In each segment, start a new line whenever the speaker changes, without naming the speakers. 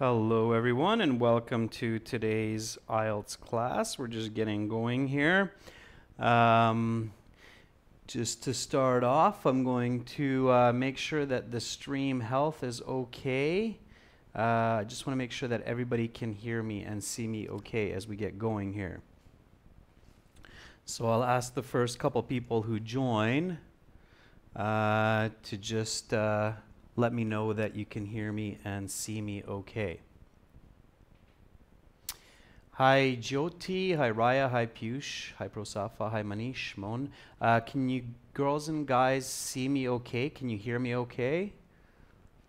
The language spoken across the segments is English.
Hello everyone and welcome to today's IELTS class. We're just getting going here. Just to start off, I'm going to make sure that the stream health is okay. I just want to make sure that everybody can hear me and see me okay as we get going here. So I'll ask the first couple people who join to just let me know that you can hear me and see me okay. Hi Jyoti, hi Raya, hi Piyush, hi Prosafa, hi Manish, Mon. Can you girls and guys see me okay? Can you hear me okay?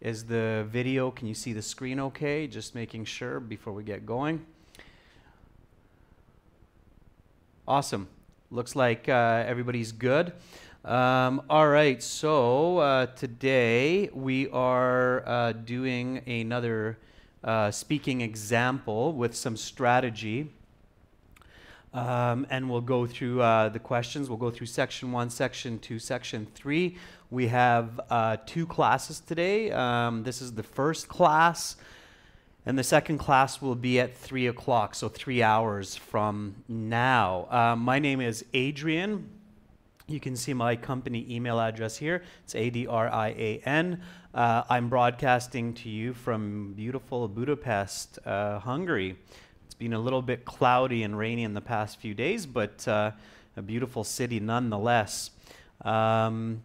Is the video, can you see the screen okay? Just making sure before we get going. Awesome. Looks like everybody's good. All right, so today we are doing another speaking example with some strategy. And we'll go through the questions. We'll go through section 1, section 2, section 3. We have 2 classes today. This is the first class, and the second class will be at 3 o'clock, so 3 hours from now. My name is Adrian. You can see my company email address here. It's Adrian. I'm broadcasting to you from beautiful Budapest, Hungary. It's been a little bit cloudy and rainy in the past few days, but a beautiful city nonetheless. The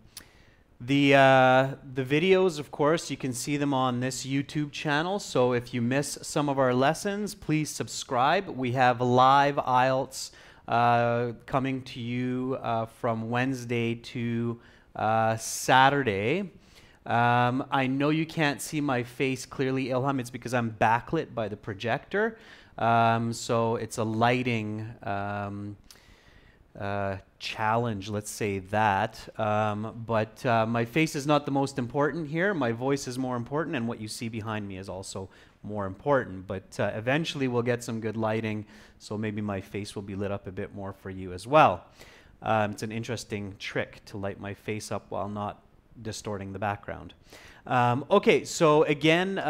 videos, of course, you can see them on this YouTube channel. So if you miss some of our lessons, please subscribe. We have live IELTS coming to you from Wednesday to Saturday. I know you can't see my face clearly, Ilham. It's because I'm backlit by the projector. So it's a lighting challenge, let's say that. But my face is not the most important here. My voice is more important, and what you see behind me is also more important. But eventually we'll get some good lighting, so maybe my face will be lit up a bit more for you as well. It's an interesting trick to light my face up while not distorting the background. Okay, so again,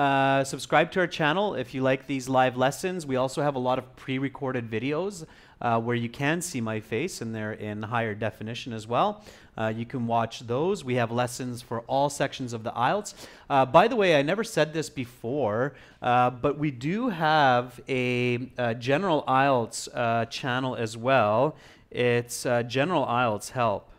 subscribe to our channel if you like these live lessons. We also have a lot of pre-recorded videos where you can see my face, and they're in higher definition as well. You can watch those. We have lessons for all sections of the IELTS. By the way, I never said this before, but we do have a General IELTS channel as well. It's General IELTS Help.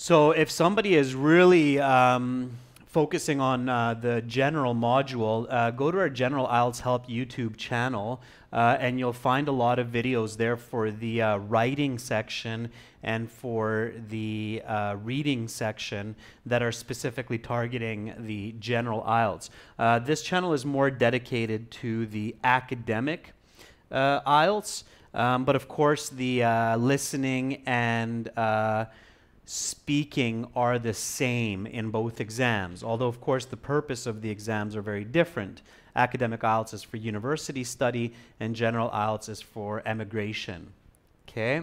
So if somebody is really focusing on the general module, go to our General IELTS Help YouTube channel, and you'll find a lot of videos there for the writing section and for the reading section that are specifically targeting the general IELTS. This channel is more dedicated to the academic IELTS, but of course the listening and speaking are the same in both exams, although of course the purpose of the exams are very different. Academic IELTS is for university study, and general IELTS is for emigration. Okay,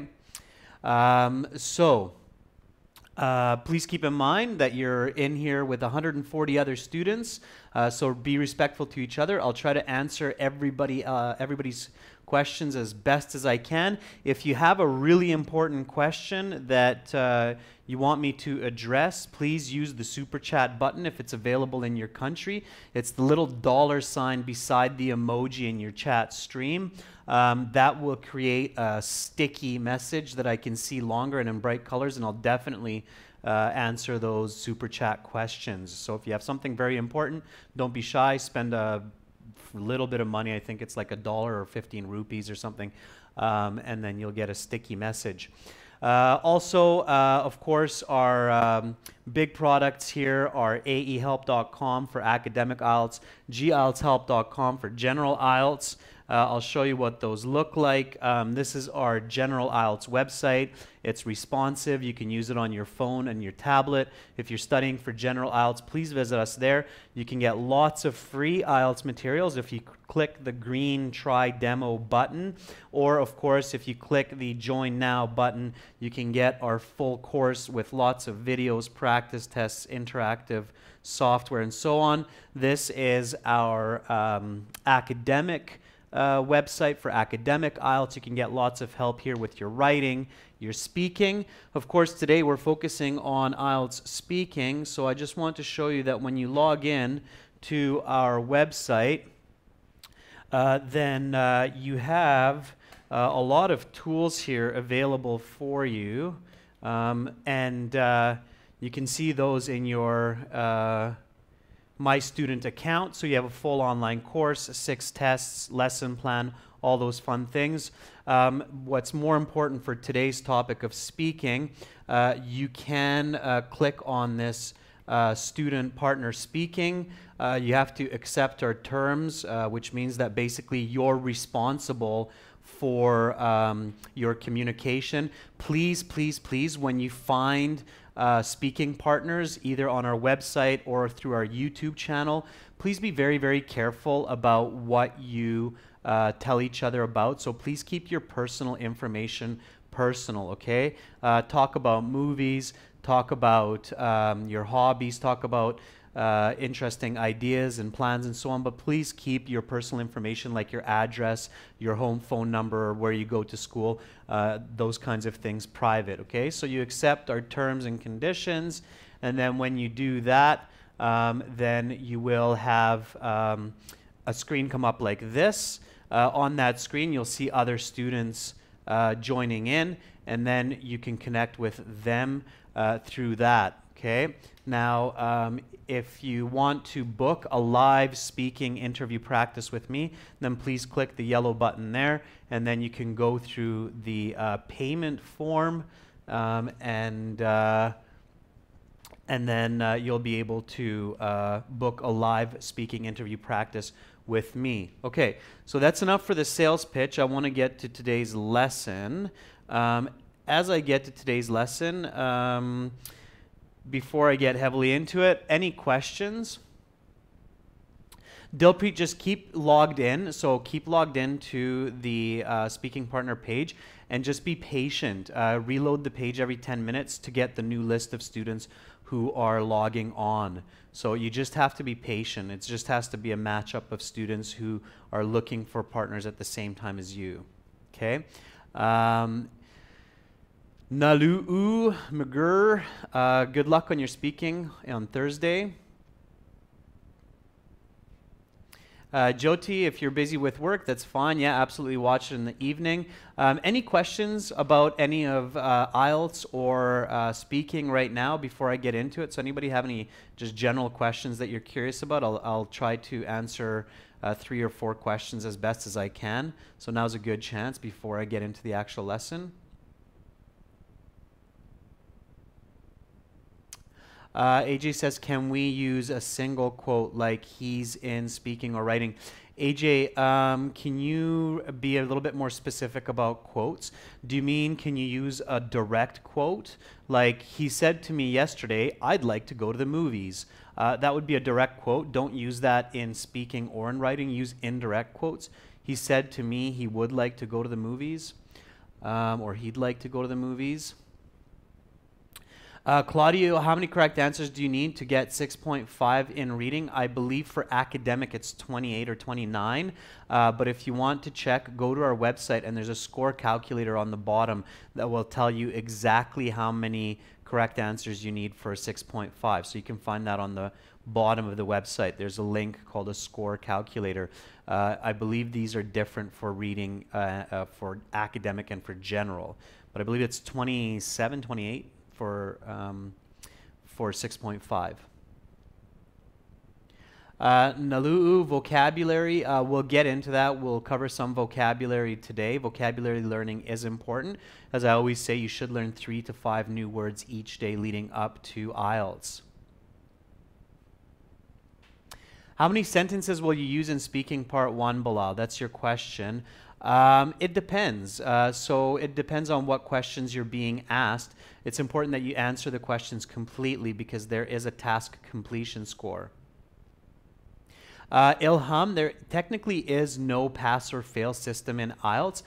please keep in mind that you're in here with 140 other students, so be respectful to each other. I'll try to answer everybody's questions as best as I can. If you have a really important question that you want me to address, please use the super chat button if it's available in your country. It's the little $ beside the emoji in your chat stream. That will create a sticky message that I can see longer and in bright colors, and I'll definitely answer those super chat questions. So if you have something very important, don't be shy. Spend a little bit of money. I think it's like $1 or 15 rupees or something, and then you'll get a sticky message. Also, of course, our big products here are aehelp.com for academic IELTS, gieltshelp.com for general IELTS. I'll show you what those look like. This is our General IELTS website. It's responsive. You can use it on your phone and your tablet. If you're studying for General IELTS, please visit us there. You can get lots of free IELTS materials if you click the green Try Demo button, or of course if you click the Join Now button, you can get our full course with lots of videos, practice tests, interactive software, and so on. This is our academic website for academic IELTS. You can get lots of help here with your writing, your speaking. Of course, today we're focusing on IELTS speaking, so I just want to show you that when you log in to our website, then you have a lot of tools here available for you, and you can see those in your My Student account. So you have a full online course, 6 tests, lesson plan, all those fun things. What's more important for today's topic of speaking, you can click on this student partner speaking. You have to accept our terms, which means that basically you're responsible for your communication. Please, please, please, when you find speaking partners, either on our website or through our YouTube channel, please be very, very careful about what you tell each other about. So please keep your personal information personal, okay? Talk about movies, talk about your hobbies, talk about interesting ideas and plans and so on, but please keep your personal information like your address, your home phone number, where you go to school, those kinds of things private, okay? So you accept our terms and conditions, and then when you do that, then you will have a screen come up like this. On that screen, you'll see other students joining in, and then you can connect with them through that, okay? Now, if you want to book a live speaking interview practice with me, then please click the yellow button there, and then you can go through the payment form, and then you'll be able to book a live speaking interview practice with me. Okay, so that's enough for the sales pitch. I want to get to today's lesson. As I get to today's lesson, before I get heavily into it, any questions? Dilpreet, just keep logged in. So keep logged in to the speaking partner page and just be patient. Reload the page every 10 minutes to get the new list of students who are logging on. So you just have to be patient. It just has to be a matchup of students who are looking for partners at the same time as you. Okay? Nalu'u McGurr, good luck on your speaking on Thursday. Jyoti, if you're busy with work, that's fine. Yeah, absolutely watch it in the evening. Any questions about any of IELTS or speaking right now before I get into it? So anybody have any just general questions that you're curious about? I'll try to answer 3 or 4 questions as best as I can. So now's a good chance before I get into the actual lesson. AJ says, can we use a single quote like he's in speaking or writing? AJ, can you be a little bit more specific about quotes? Do you mean can you use a direct quote? Like he said to me yesterday, I'd like to go to the movies. That would be a direct quote. Don't use that in speaking or in writing. Use indirect quotes. He said to me he would like to go to the movies, or he'd like to go to the movies. Claudio, how many correct answers do you need to get 6.5 in reading? I believe for academic it's 28 or 29, but if you want to check, go to our website and there's a score calculator on the bottom that will tell you exactly how many correct answers you need for 6.5. So you can find that on the bottom of the website. There's a link called a score calculator. I believe these are different for reading for academic and for general, but I believe it's 27, 28. For 6.5. Nalu'u, vocabulary, we'll get into that. We'll cover some vocabulary today. Vocabulary learning is important. As I always say, you should learn 3 to 5 new words each day leading up to IELTS. How many sentences will you use in speaking part 1, Bilal? That's your question. It depends. So it depends on what questions you're being asked. It's important that you answer the questions completely because there is a task completion score. Ilham, there technically is no pass or fail system in IELTS.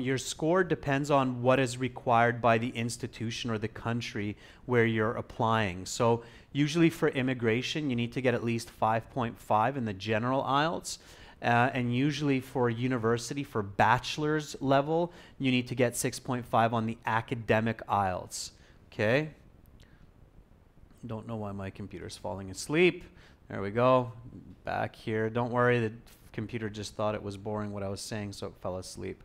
Your score depends on what is required by the institution or the country where you're applying. So usually for immigration, you need to get at least 5.5 in the general IELTS. And usually for university, for bachelor's level, you need to get 6.5 on the academic IELTS. Okay? Don't know why my computer's falling asleep. There we go. Back here. Don't worry, the computer just thought it was boring what I was saying, so it fell asleep.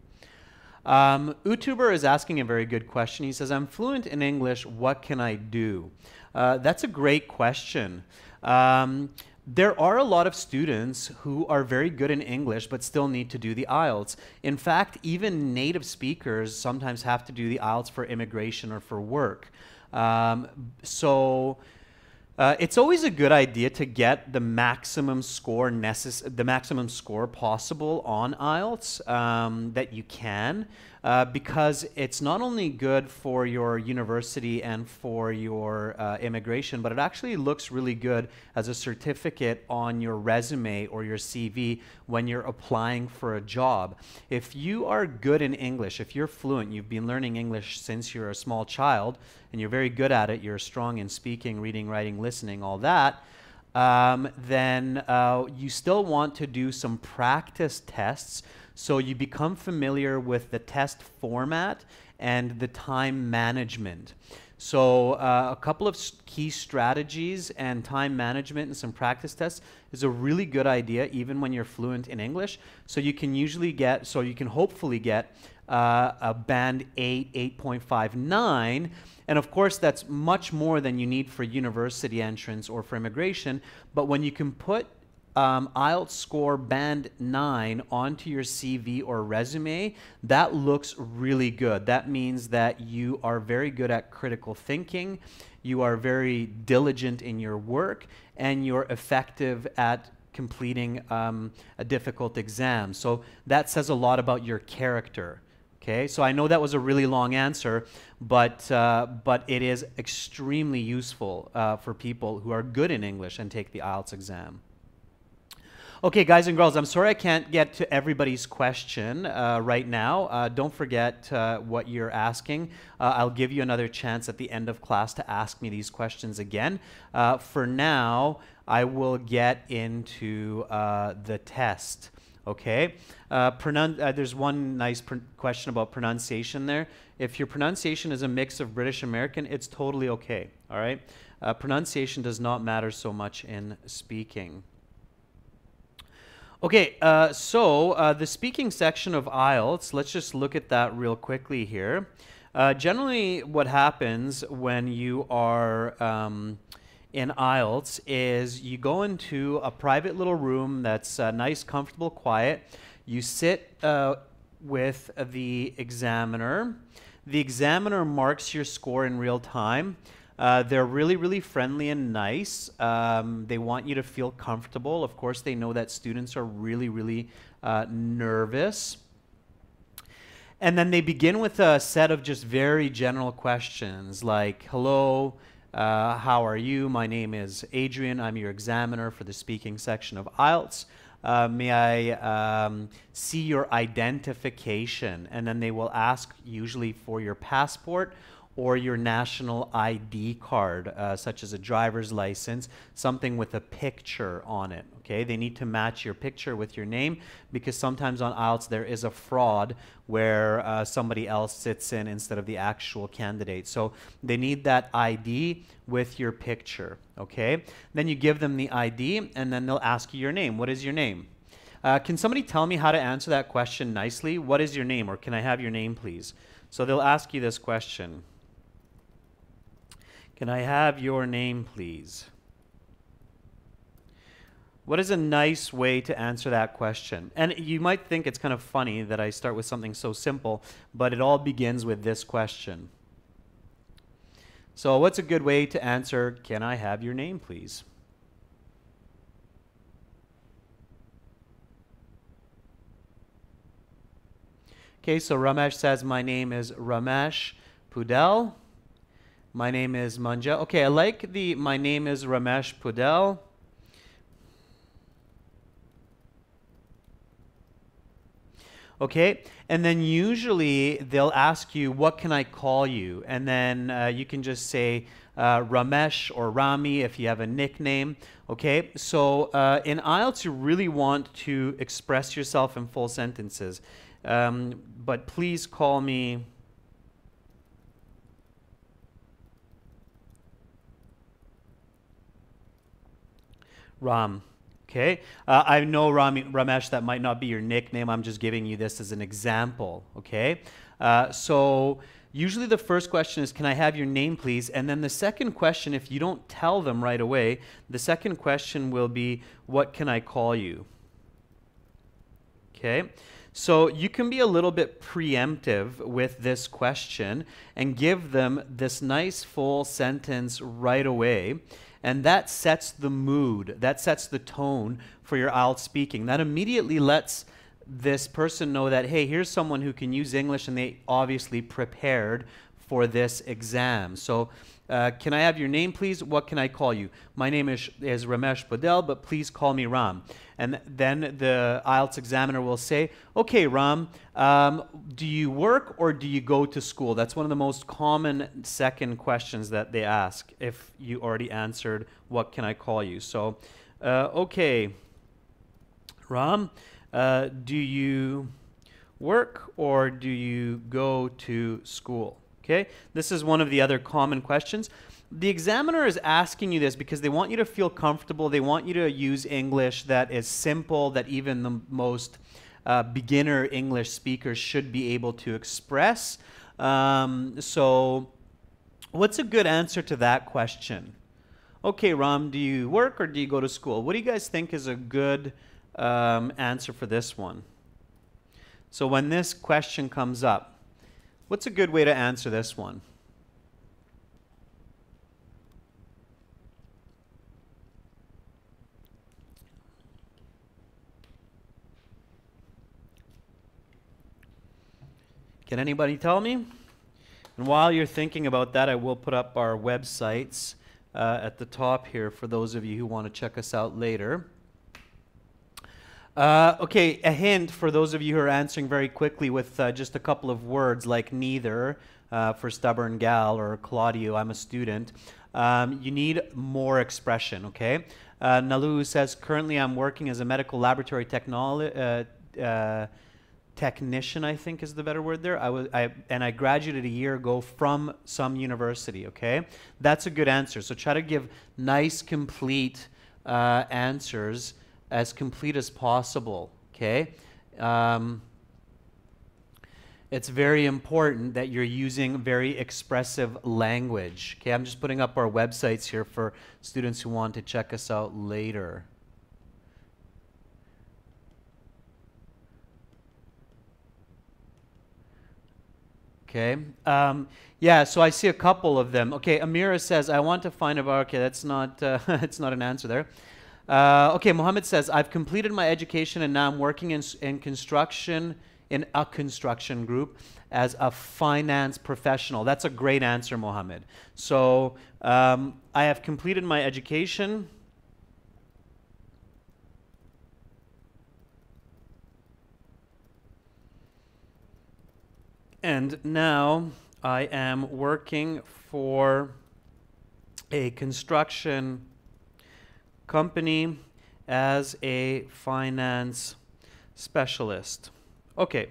Utuber is asking a very good question. He says, I'm fluent in English. What can I do? That's a great question. There are a lot of students who are very good in English but still need to do the IELTS. In fact, even native speakers sometimes have to do the IELTS for immigration or for work. It's always a good idea to get the maximum score possible on IELTS that you can, because it's not only good for your university and for your immigration, but it actually looks really good as a certificate on your resume or your CV when you're applying for a job. If you are good in English, if you're fluent, you've been learning English since you're a small child, and you're very good at it, you're strong in speaking, reading, writing, listening, all that, then you still want to do some practice tests so you become familiar with the test format and the time management. So a couple of key strategies and time management and some practice tests is a really good idea even when you're fluent in English. So you can hopefully get a band 8, 8.5, 9. And of course, that's much more than you need for university entrance or for immigration. But when you can put IELTS score band 9 onto your CV or resume, that looks really good. That means that you are very good at critical thinking, you are very diligent in your work, and you're effective at completing a difficult exam. So that says a lot about your character. Okay, so I know that was a really long answer, but it is extremely useful for people who are good in English and take the IELTS exam. Okay, guys and girls, I'm sorry I can't get to everybody's question right now. Don't forget what you're asking. I'll give you another chance at the end of class to ask me these questions again. For now, I will get into the test. Okay, there's one nice question about pronunciation there. If your pronunciation is a mix of British American, it's totally okay, all right? Pronunciation does not matter so much in speaking. Okay, the speaking section of IELTS, let's just look at that real quickly here. Generally, what happens when you are in IELTS is you go into a private little room that's nice, comfortable, quiet. You sit with the examiner. The examiner marks your score in real time. They're really, really friendly and nice. They want you to feel comfortable. Of course, they know that students are really, really nervous. And then they begin with a set of just very general questions like, hello, how are you? My name is Adrian. I'm your examiner for the speaking section of IELTS. May I see your identification? And then they will ask usually for your passport or your national ID card, such as a driver's license, something with a picture on it. Okay, they need to match your picture with your name because sometimes on IELTS there is a fraud where somebody else sits in instead of the actual candidate. So they need that ID with your picture. Okay, then you give them the ID and then they'll ask you your name. What is your name? Can somebody tell me how to answer that question nicely? What is your name? Or can I have your name, please? So they'll ask you this question. Can I have your name, please? What is a nice way to answer that question? And you might think it's kind of funny that I start with something so simple, but it all begins with this question. So what's a good way to answer, can I have your name, please? Okay, so Ramesh says, my name is Ramesh Pudel. My name is Manja. Okay, I like the my name is Ramesh Pudel. Okay, and then usually they'll ask you, what can I call you? And then you can just say Ramesh or Rami if you have a nickname. Okay, so in IELTS you really want to express yourself in full sentences. But please call me Ram. Okay, I know Ramesh, that might not be your nickname. I'm just giving you this as an example. Okay, so usually the first question is, can I have your name, please? And then the second question, if you don't tell them right away, the second question will be, what can I call you? Okay, so you can be a little bit preemptive with this question and give them this nice full sentence right away. And that sets the mood, that sets the tone for your IELTS speaking. That immediately lets this person know that, hey, here's someone who can use English and they obviously prepared for this exam. So can I have your name, please? What can I call you? My name is Ramesh Pudel, but please call me Ram. And then the IELTS examiner will say, okay, Ram, do you work or do you go to school? That's one of the most common second questions that they ask if you already answered, what can I call you? So, okay, Ram, do you work or do you go to school? Okay, this is one of the other common questions. The examiner is asking you this because they want you to feel comfortable. They want you to use English that is simple, that even the most beginner English speakers should be able to express. So what's a good answer to that question? Okay, Ram, do you work or do you go to school? What do you guys think is a good answer for this one? So when this question comes up, what's a good way to answer this one? Can anybody tell me? And while you're thinking about that, I will put up our websites at the top here for those of you who want to check us out later. Okay, a hint for those of you who are answering very quickly with just a couple of words like neither for stubborn gal or Claudio, I'm a student. You need more expression, okay? Nalu says, currently I'm working as a medical laboratory technician, I think is the better word there. I graduated a year ago from some university, okay? That's a good answer. So try to give nice, complete answers, as complete as possible, okay? It's very important that you're using very expressive language, okay? I'm just putting up our websites here for students who want to check us out later. Okay, yeah, so I see a couple of them. Okay, Amira says, I want to find about, okay, that's not, it's not an answer there. Okay, Mohammed says, I've completed my education and now I'm working in construction, in a construction group as a finance professional. That's a great answer, Mohammed. So I have completed my education. And now I am working for a construction company as a finance specialist. Okay,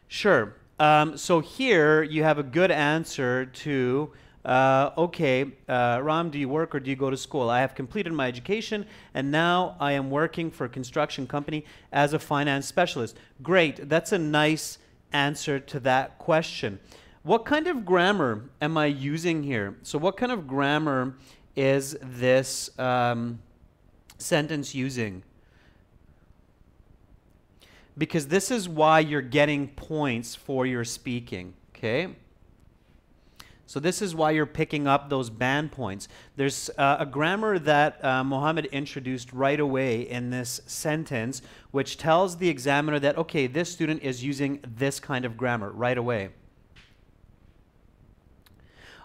sure. So here you have a good answer to, okay, Ram, do you work or do you go to school? I have completed my education and now I am working for a construction company as a finance specialist. Great, that's a nice answer to that question. What kind of grammar am I using here? So what kind of grammar is this sentence using? Because this is why you're getting points for your speaking, okay? So this is why you're picking up those band points. There's a grammar that Mohammed introduced right away in this sentence, which tells the examiner that, okay, this student is using this kind of grammar right away.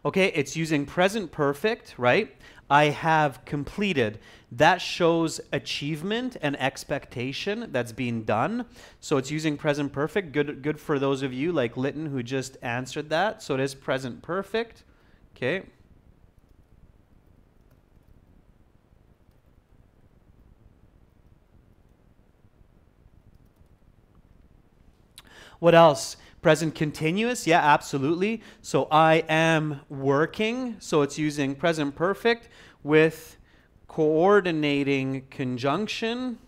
Okay, it's using present perfect, right? I have completed. That shows achievement and expectation that's being done. So it's using present perfect. Good for those of you like Lytton who just answered that. So it is present perfect. Okay. What else? Present continuous, yeah, absolutely. So I am working, so it's using present perfect with coordinating conjunction,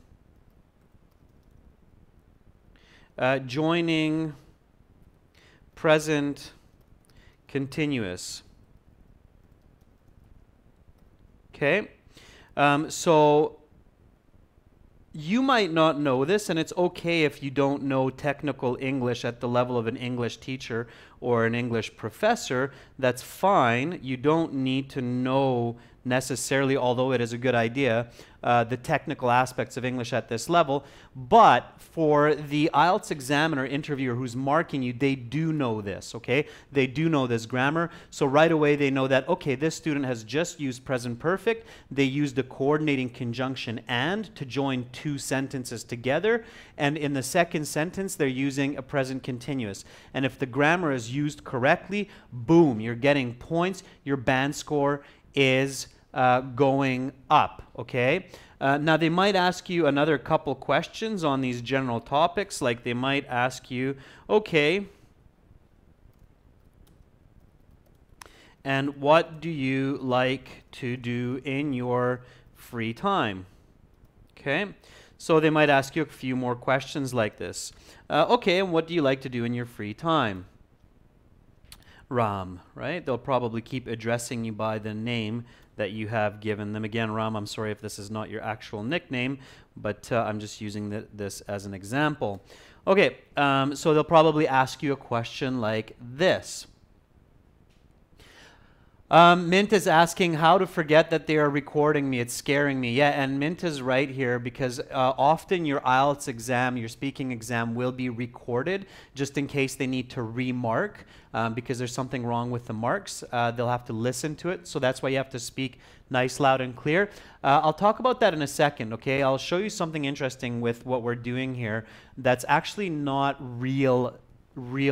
joining present continuous. Okay, so you might not know this, and it's okay if you don't know technical English at the level of an English teacher or an English professor. That's fine. You don't need to know necessarily, although it is a good idea, the technical aspects of English at this level. But for the IELTS examiner, interviewer who's marking you, they do know this, okay? They do know this grammar. So right away they know that, okay, this student has just used present perfect. They used a coordinating conjunction and to join two sentences together. And in the second sentence, they're using a present continuous. And if the grammar is used correctly, boom, you're getting points. Your band score is going up, okay? Now, they might ask you another couple questions on these general topics, like they might ask you, okay, and what do you like to do in your free time? Okay, so they might ask you a few more questions like this. Okay, and what do you like to do in your free time? Ram, right? They'll probably keep addressing you by the name that you have given them. Again, Ram, I'm sorry if this is not your actual nickname, but I'm just using this as an example. Okay, so they'll probably ask you a question like this. Mint is asking how to forget that they are recording me. It's scaring me. Yeah, and Mint is right here because often your IELTS exam, your speaking exam will be recorded just in case they need to remark because there's something wrong with the marks. They'll have to listen to it. So that's why you have to speak nice, loud, and clear. I'll talk about that in a second, okay? I'll show you something interesting with what we're doing here that's actually not real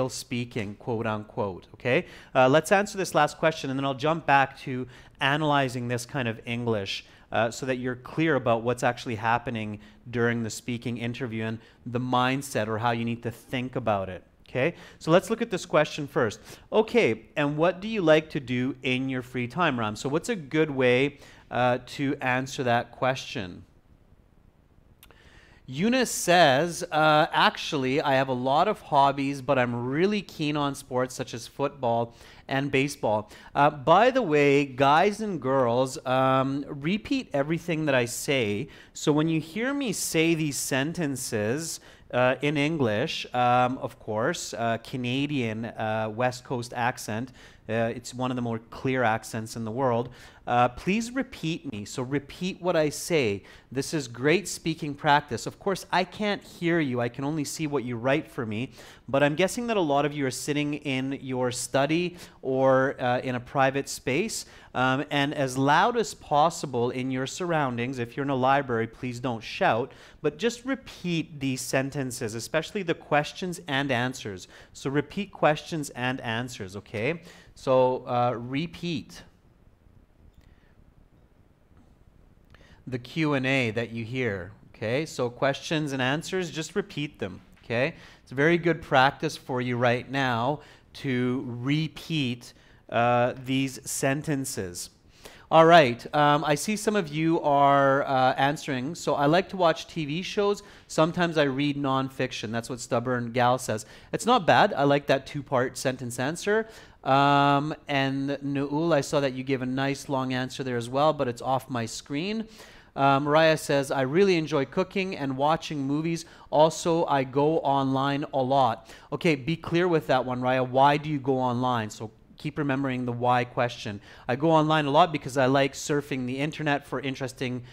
speaking, quote unquote, okay? Let's answer this last question and then I'll jump back to analyzing this kind of English so that you're clear about what's actually happening during the speaking interview and the mindset or how you need to think about it, okay? So let's look at this question first. Okay, and what do you like to do in your free time, Ram? So what's a good way to answer that question? Eunice says, actually, I have a lot of hobbies, but I'm really keen on sports such as football and baseball. By the way, guys and girls, repeat everything that I say. So when you hear me say these sentences in English, of course, Canadian West Coast accent, it's one of the more clear accents in the world. Please repeat me. So repeat what I say. This is great speaking practice. Of course, I can't hear you. I can only see what you write for me. But I'm guessing that a lot of you are sitting in your study or in a private space. And as loud as possible in your surroundings, if you're in a library, please don't shout. But just repeat these sentences, especially the questions and answers. So repeat questions and answers, okay? So repeat the Q&A that you hear, okay? So questions and answers, just repeat them, okay? It's a very good practice for you right now to repeat these sentences. All right, I see some of you are answering. So I like to watch TV shows. Sometimes I read nonfiction. That's what Stubborn Gal says. It's not bad. I like that two-part sentence answer. And Nu'ul, I saw that you gave a nice long answer there as well, but it's off my screen. Mariah says, I really enjoy cooking and watching movies. Also, I go online a lot. Okay, be clear with that one, Raya. Why do you go online? So keep remembering the why question. I go online a lot because I like surfing the internet for interesting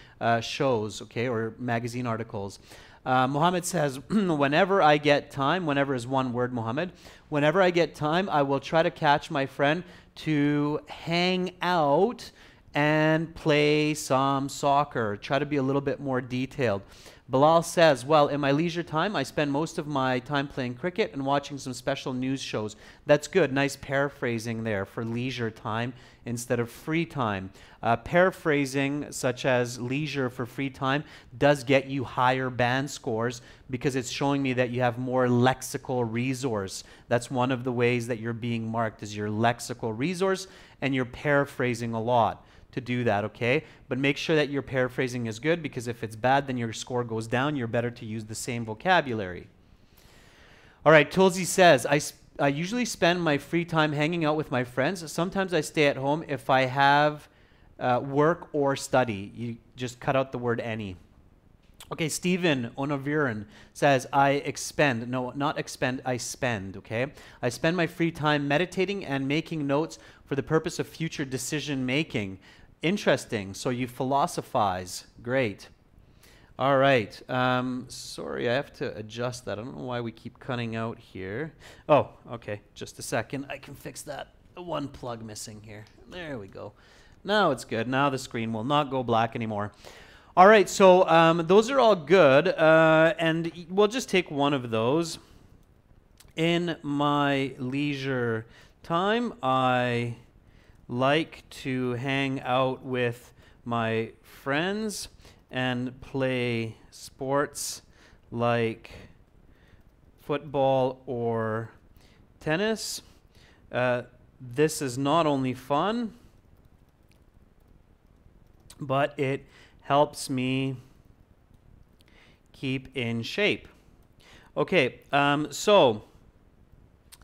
shows, okay, or magazine articles. Mohammed says, whenever I get time, whenever is one word, Mohammed, whenever I get time, I will try to catch my friend to hang out and play some soccer. Try to be a little bit more detailed. Bilal says, well, in my leisure time, I spend most of my time playing cricket and watching some special news shows. That's good. Nice paraphrasing there for leisure time instead of free time. Paraphrasing, such as leisure for free time, does get you higher band scores because it's showing me that you have more lexical resource. That's one of the ways that you're being marked, is your lexical resource, and you're paraphrasing a lot to do that, okay? But make sure that your paraphrasing is good, because if it's bad, then your score goes down. You're better to use the same vocabulary. All right, Tulsi says, I usually spend my free time hanging out with my friends. Sometimes I stay at home if I have work or study. You just cut out the word any. Okay, Stephen Onoviran says, I expend, no, not expend, I spend, okay? I spend my free time meditating and making notes for the purpose of future decision making. Interesting, so you philosophize. Great. All right, sorry, I have to adjust that. I don't know why we keep cutting out here. Oh, okay, just a second. I can fix that. One plug missing here. There we go. Now it's good. Now the screen will not go black anymore. All right, so those are all good, and we'll just take one of those. In my leisure time, I like to hang out with my friends and play sports like football or tennis. This is not only fun, but it helps me keep in shape. Okay, so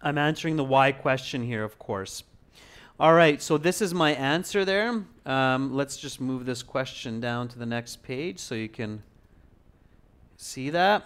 I'm answering the why question here, of course. All right, so this is my answer there. Let's just move this question down to the next page so you can see that.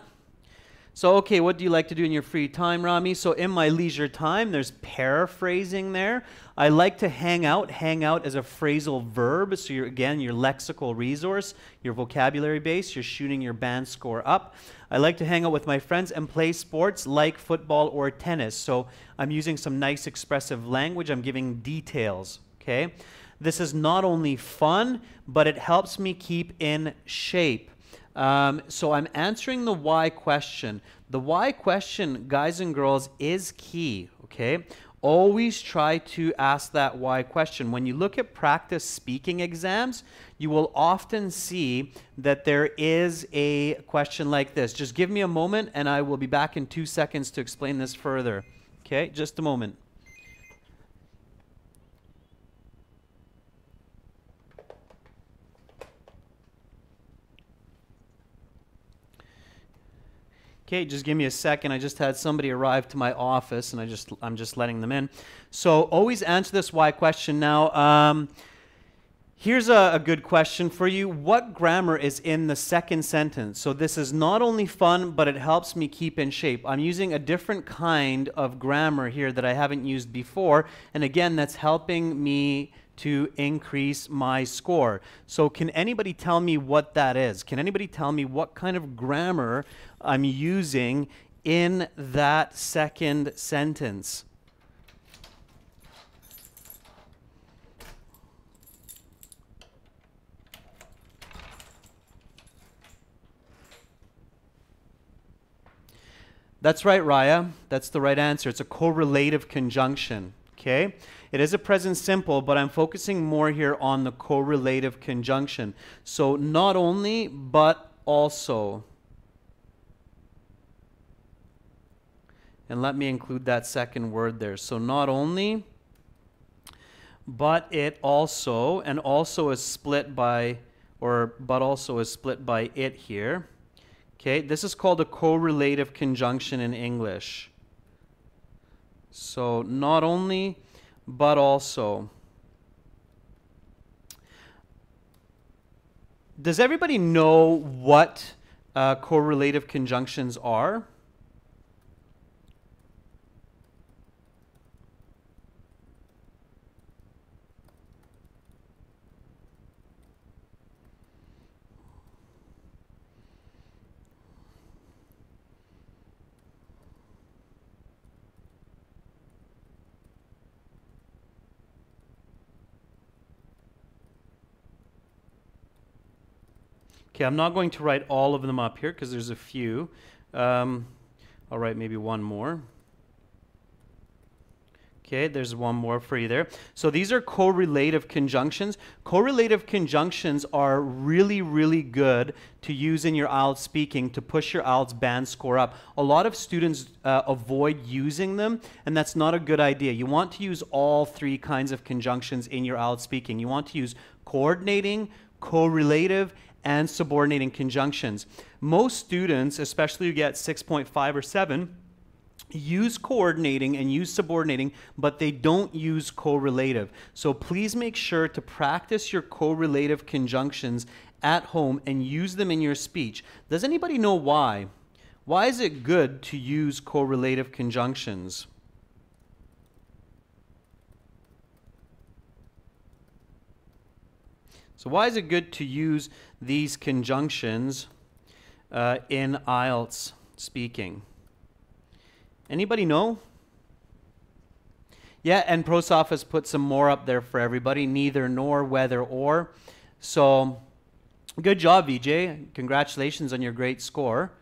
So, okay, what do you like to do in your free time, Rami? So in my leisure time, there's paraphrasing there. I like to hang out. Hang out as a phrasal verb. So you're, again, your lexical resource, your vocabulary base, you're shooting your band score up. I like to hang out with my friends and play sports like football or tennis. So I'm using some nice expressive language. I'm giving details, okay? This is not only fun, but it helps me keep in shape. So I'm answering the why question. The why question, guys and girls, is key, okay? Always try to ask that why question. When you look at practice speaking exams, you will often see that there is a question like this. Just give me a moment and I will be back in 2 seconds to explain this further. Okay, just a moment. Okay, just give me a second. I just had somebody arrive to my office, and I'm just letting them in. So always answer this why question. Now, here's a good question for you. What grammar is in the second sentence? So this is not only fun, but it helps me keep in shape. I'm using a different kind of grammar here that I haven't used before, and again, that's helping me to increase my score. So can anybody tell me what that is? Can anybody tell me what kind of grammar I'm using in that second sentence? That's right, Raya. That's the right answer. It's a correlative conjunction, okay? It is a present simple, but I'm focusing more here on the correlative conjunction. So not only, but also. And let me include that second word there. So not only, but it also, and also is split by, or but also is split by it here. Okay, this is called a correlative conjunction in English. So not only, but also. Does everybody know what correlative conjunctions are? Okay, I'm not going to write all of them up here because there's a few. I'll write maybe one more. Okay, there's one more for you there. So these are correlative conjunctions. Correlative conjunctions are really, really good to use in your IELTS speaking to push your IELTS band score up. A lot of students avoid using them, and that's not a good idea. You want to use all three kinds of conjunctions in your IELTS speaking. You want to use coordinating, correlative, and subordinating conjunctions. Most students, especially who get 6.5 or 7, use coordinating and use subordinating, but they don't use correlative. So please make sure to practice your correlative conjunctions at home and use them in your speech. Does anybody know why? Why is it good to use correlative conjunctions? So why is it good to use these conjunctions in IELTS speaking? Anybody know? Yeah, and ProSoft has put some more up there for everybody. Neither, nor, whether, or. So, good job, VJ. Congratulations on your great score.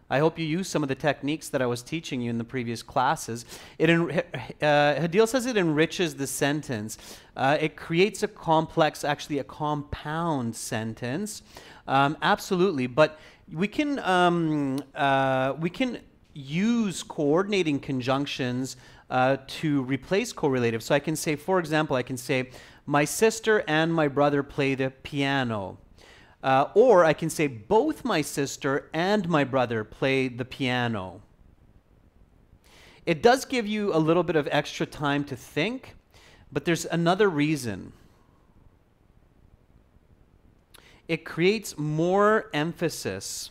I hope you use some of the techniques that I was teaching you in the previous classes. Hadil says it enriches the sentence. It creates a complex, actually a compound sentence. Absolutely, but we can use coordinating conjunctions to replace correlative. So I can say, for example, I can say, my sister and my brother play the piano. Or I can say, both my sister and my brother play the piano. It does give you a little bit of extra time to think, but there's another reason. It creates more emphasis.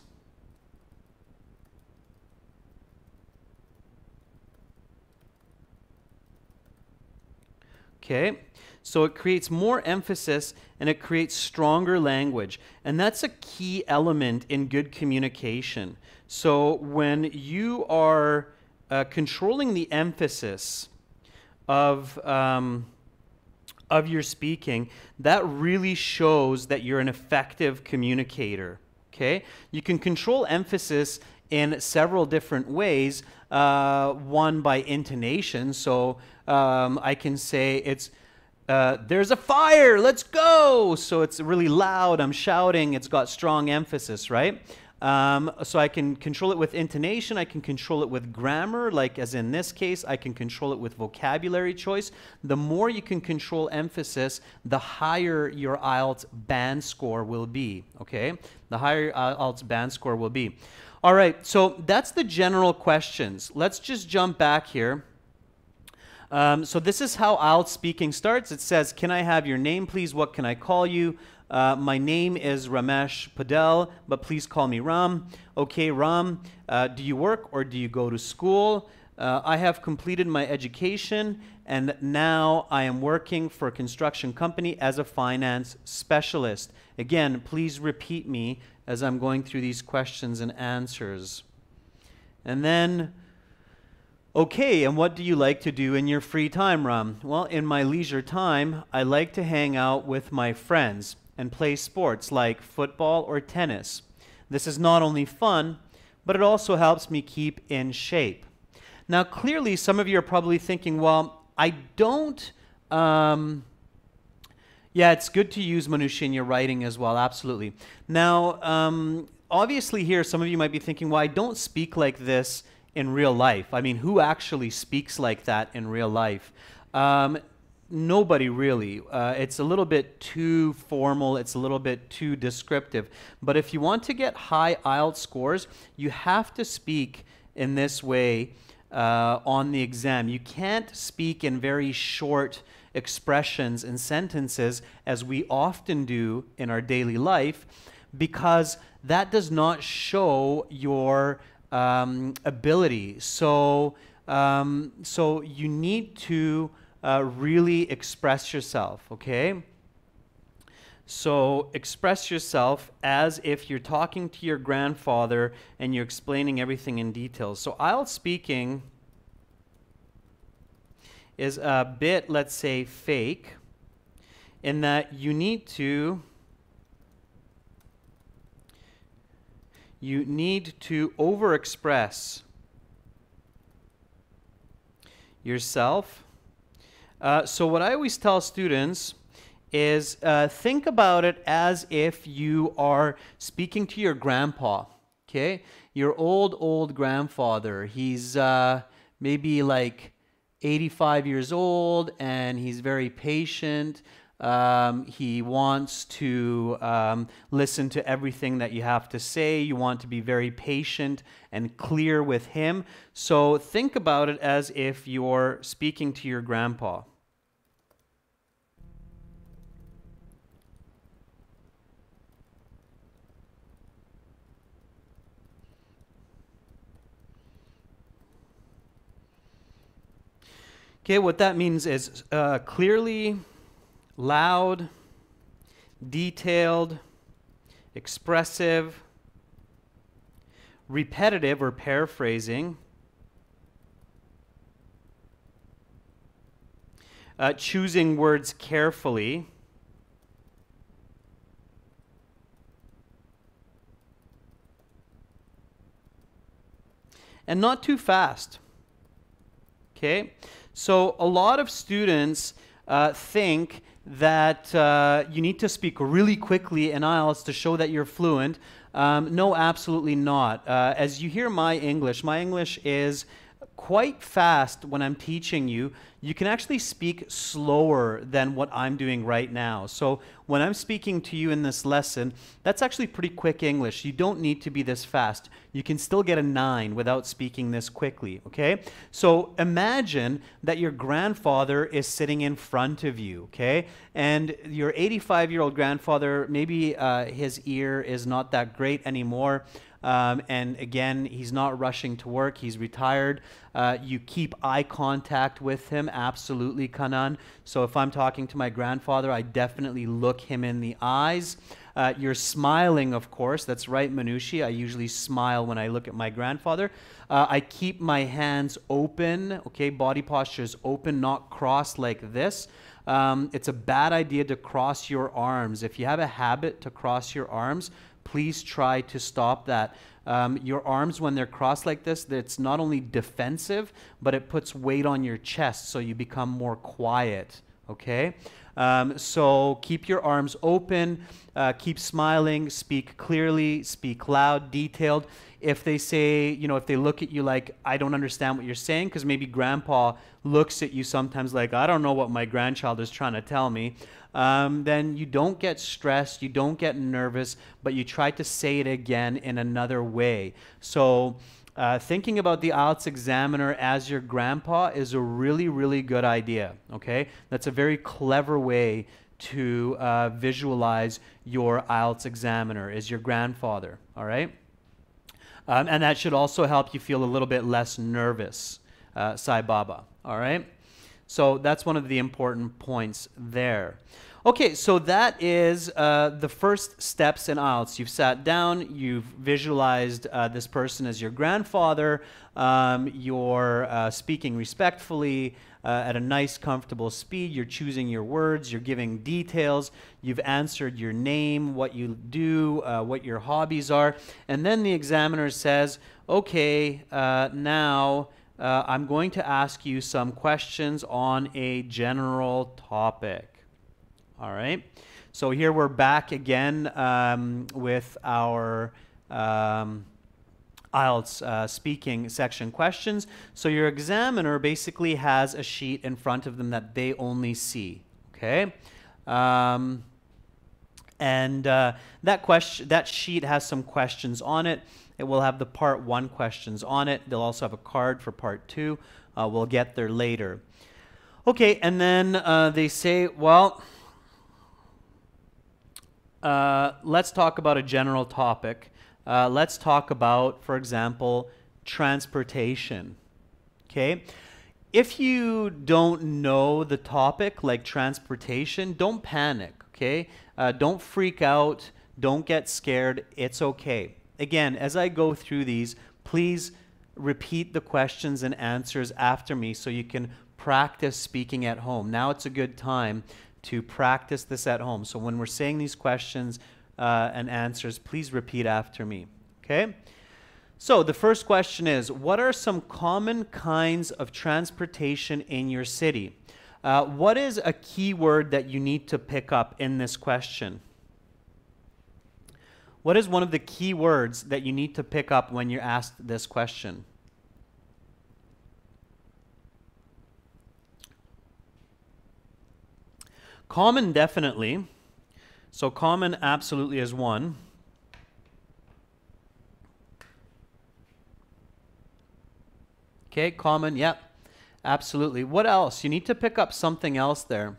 Okay, so it creates more emphasis and it creates stronger language. And that's a key element in good communication. So when you are controlling the emphasis of your speaking, that really shows that you're an effective communicator. Okay, you can control emphasis in several different ways. One by intonation. So I can say it's there's a fire, let's go. So it's really loud, I'm shouting, it's got strong emphasis, right? So I can control it with intonation, I can control it with grammar, like as in this case, I can control it with vocabulary choice. The more you can control emphasis, the higher your IELTS band score will be, okay? The higher your IELTS band score will be. All right, so that's the general questions. Let's just jump back here. So this is how IELTS speaking starts. It says, can I have your name, please? What can I call you? My name is Ramesh Padel, but please call me Ram. Okay, Ram, do you work or do you go to school? I have completed my education and now I am working for a construction company as a finance specialist. Again, please repeat me as I'm going through these questions and answers. And then, okay, and what do you like to do in your free time, Ram? Well, in my leisure time, I like to hang out with my friends and play sports like football or tennis. This is not only fun, but it also helps me keep in shape. Now, clearly, some of you are probably thinking, well, I don't... Yeah, it's good to use Manusha in your writing as well, absolutely. Now, obviously here, some of you might be thinking, well, I don't speak like this in real life. I mean, who actually speaks like that in real life? Nobody really. It's a little bit too formal, it's a little bit too descriptive. But if you want to get high IELTS scores, you have to speak in this way on the exam. You can't speak in very short expressions and sentences as we often do in our daily life, because that does not show your ability. So you need to really express yourself, okay? So express yourself as if you're talking to your grandfather and you're explaining everything in detail. So IELTS speaking is a bit, let's say, fake, in that you need to You need to overexpress yourself. So what I always tell students is think about it as if you are speaking to your grandpa, okay? Your old grandfather. He's maybe like 85 years old, and he's very patient. He wants to listen to everything that you have to say. You want to be very patient and clear with him. So think about it as if you're speaking to your grandpa. Okay, what that means is clearly, loud, detailed, expressive, repetitive or paraphrasing, choosing words carefully, and not too fast. Okay, so a lot of students think that you need to speak really quickly in IELTS to show that you're fluent. No, absolutely not. As you hear my English is quite fast when I'm teaching you. You can actually speak slower than what I'm doing right now. So when I'm speaking to you in this lesson, that's actually pretty quick English. You don't need to be this fast. You can still get a 9 without speaking this quickly, okay? So imagine that your grandfather is sitting in front of you, okay? And your 85-year-old grandfather, maybe his ear is not that great anymore. And again, he's not rushing to work. He's retired. You keep eye contact with him. Absolutely, Kanan. So if I'm talking to my grandfather, I definitely look him in the eyes. You're smiling, of course. That's right, Manushi. I usually smile when I look at my grandfather. I keep my hands open. Okay, body posture is open, not crossed like this. It's a bad idea to cross your arms. If you have a habit to cross your arms, please try to stop that. Your arms, when they're crossed like this, it's not only defensive, but it puts weight on your chest, so you become more quiet, okay? So keep your arms open, keep smiling, speak clearly, speak loud, detailed. If they say, you know, if they look at you like, I don't understand what you're saying, because maybe grandpa looks at you sometimes like, I don't know what my grandchild is trying to tell me, then you don't get stressed, you don't get nervous, but you try to say it again in another way. So thinking about the IELTS examiner as your grandpa is a really, really good idea, okay? That's a very clever way to visualize your IELTS examiner is your grandfather, all right? And that should also help you feel a little bit less nervous, Sai Baba, all right? So that's one of the important points there. Okay, so that is the first steps in IELTS. You've sat down, you've visualized this person as your grandfather, you're speaking respectfully at a nice, comfortable speed, you're choosing your words, you're giving details, you've answered your name, what you do, what your hobbies are, and then the examiner says, okay, now I'm going to ask you some questions on a general topic. All right, so here we're back again with our IELTS speaking section questions. So your examiner basically has a sheet in front of them that they only see, okay? And that sheet has some questions on it. It will have the part 1 questions on it. They'll also have a card for part 2. We'll get there later. Okay, and then they say, well, let's talk about a general topic. Let's talk about, for example, transportation. Okay? If you don't know the topic, like transportation, don't panic, okay? Don't freak out. Don't get scared. It's okay. Again, as I go through these, please repeat the questions and answers after me so you can practice speaking at home. Now it's a good time to practice this at home. So when we're saying these questions and answers, please repeat after me, Okay? So the first question is, what are some common kinds of transportation in your city? What is a keyword that you need to pick up in this question? What is one of the key words that you need to pick up when you're asked this question? Common, definitely. So common absolutely is one. Okay, common, yep, absolutely. What else? You need to pick up something else there.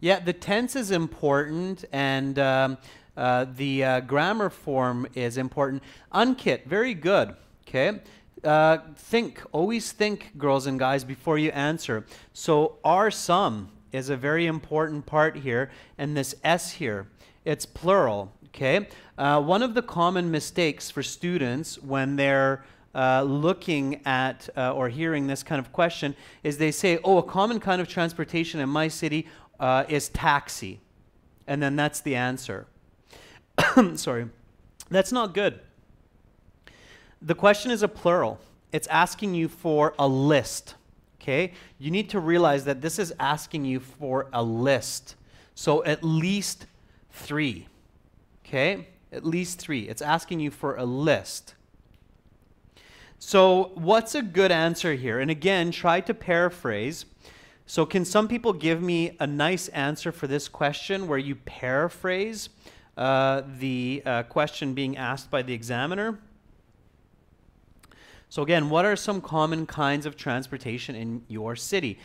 Yeah, the tense is important, and the grammar form is important. Unkit, very good. Okay. Always think, girls and guys, before you answer. So are some is a very important part here, and this S here, it's plural. Okay. One of the common mistakes for students when they're looking at or hearing this kind of question is they say, oh, a common kind of transportation in my city is taxi. And then that's the answer. Sorry. That's not good. The question is a plural. It's asking you for a list. Okay? You need to realize that this is asking you for a list. So at least 3. Okay? At least 3. It's asking you for a list. So what's a good answer here? And again, try to paraphrase. So can some people give me a nice answer for this question where you paraphrase the question being asked by the examiner? So again, what are some common kinds of transportation in your city?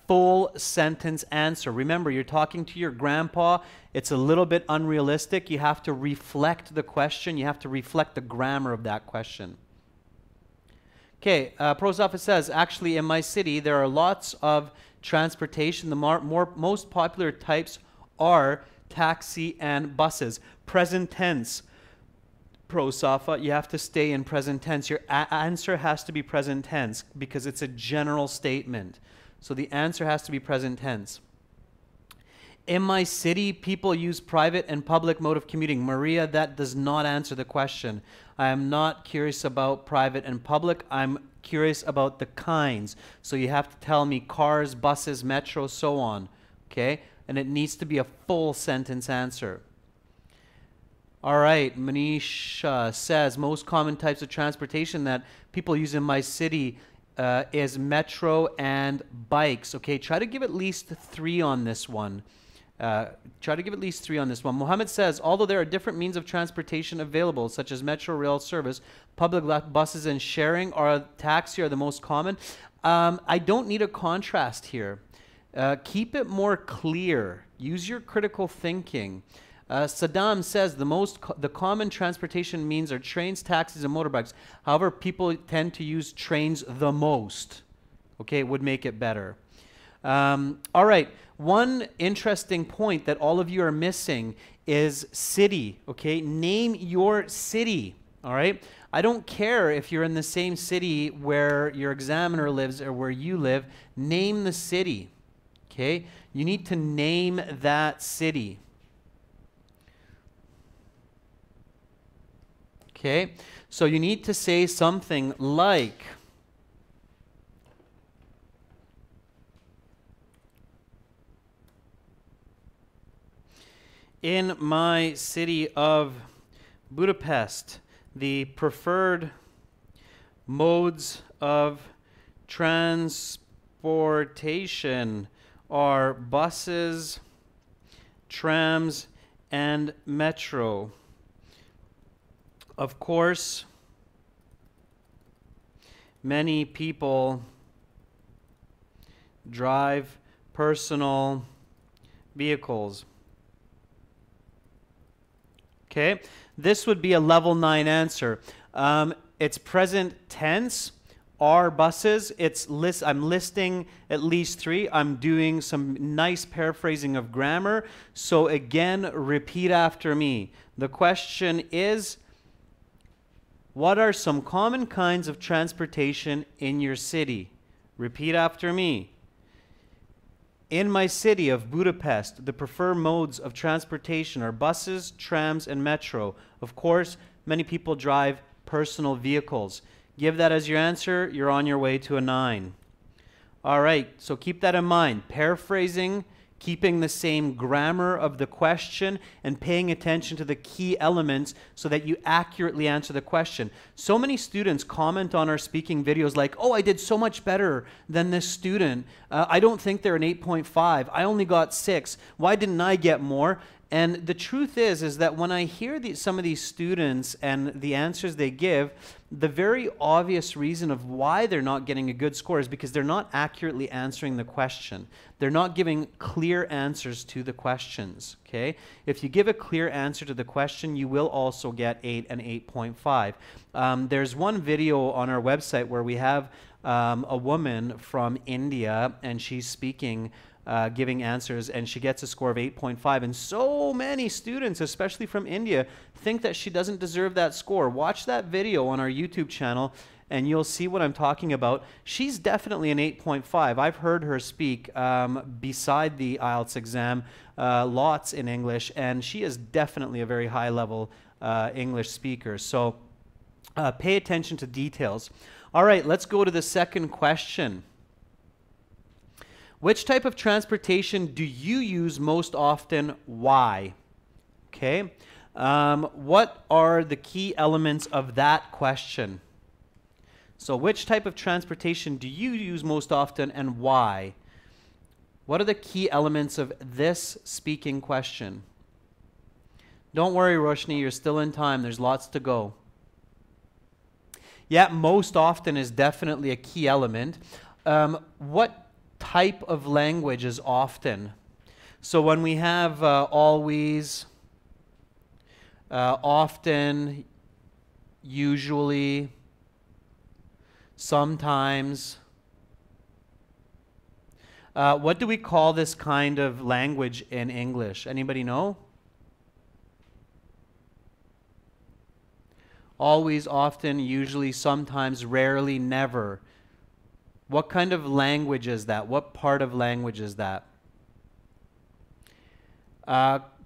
Full sentence answer. Remember, you're talking to your grandpa. It's a little bit unrealistic. You have to reflect the question. You have to reflect the grammar of that question. Okay, Post Office says, actually in my city there are lots of transportation. The most popular types are taxi and buses. Present tense. Prosafa, you have to stay in present tense. Your answer has to be present tense because it's a general statement. So the answer has to be present tense. In my city, people use private and public mode of commuting. Maria, that does not answer the question. I am not curious about private and public. I'm curious about the kinds. So you have to tell me cars, buses, metro, so on. Okay? And it needs to be a full sentence answer. All right, Manish says most common types of transportation that people use in my city is metro and bikes. Okay, try to give at least 3 on this one. Try to give at least 3 on this one. Mohammed says, although there are different means of transportation available, such as metro rail service, public buses and sharing or taxi are the most common. I don't need a contrast here. Keep it more clear. Use your critical thinking. Saddam says the common transportation means are trains, taxis, and motorbikes. However, people tend to use trains the most. Okay, it would make it better. All right, one interesting point that all of you are missing is city. Okay, name your city. All right, I don't care if you're in the same city where your examiner lives or where you live. Name the city. Okay, you need to name that city. Okay, so you need to say something like, in my city of Budapest, the preferred modes of transportation are buses, trams, and metro. Of course, many people drive personal vehicles. Okay, this would be a level 9 answer. It's present tense. Are buses. I'm listing at least 3. I'm doing some nice paraphrasing of grammar. So again, repeat after me. The question is, what are some common kinds of transportation in your city? Repeat after me. In my city of Budapest, the preferred modes of transportation are buses, trams, and metro. Of course, many people drive personal vehicles. Give that as your answer. You're on your way to a 9. All right, so keep that in mind. Paraphrasing, keeping the same grammar of the question, and paying attention to the key elements so that you accurately answer the question. So many students comment on our speaking videos like, oh, I did so much better than this student. I don't think they're an 8.5. I only got 6. Why didn't I get more? And the truth is that when I hear some of these students and the answers they give, the very obvious reason of why they're not getting a good score is because they're not accurately answering the question. They're not giving clear answers to the questions, okay? If you give a clear answer to the question, you will also get 8 and 8.5. There's one video on our website where we have a woman from India, and she's speaking giving answers, and she gets a score of 8.5, and so many students, especially from India, think that she doesn't deserve that score. Watch that video on our YouTube channel and you'll see what I'm talking about. She's definitely an 8.5. I've heard her speak beside the IELTS exam lots in English, and she is definitely a very high level English speaker. So pay attention to details. All right, let's go to the second question. Which type of transportation do you use most often? Why? Okay. What are the key elements of that question? So which type of transportation do you use most often and why? What are the key elements of this speaking question? Don't worry, Roshni, you're still in time. There's lots to go. Yeah, most often is definitely a key element. What type of language is often? So when we have always, often, usually, sometimes, what do we call this kind of language in English? Anybody know? Always, often, usually, sometimes, rarely, never. What kind of language is that? What part of language is that?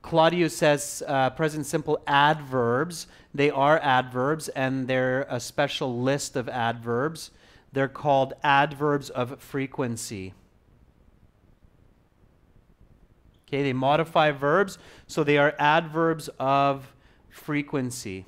Claudio says present simple adverbs. They are adverbs, and they're a special list of adverbs. They're called adverbs of frequency. Okay, they modify verbs, so they are adverbs of frequency.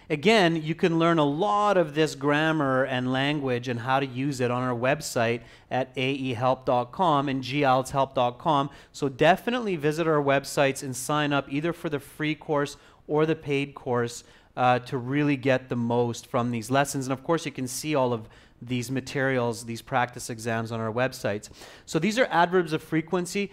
Again, you can learn a lot of this grammar and language and how to use it on our website at aehelp.com and gieltshelp.com. So definitely visit our websites and sign up either for the free course or the paid course to really get the most from these lessons. And of course, you can see all of these materials, these practice exams on our websites. So these are adverbs of frequency.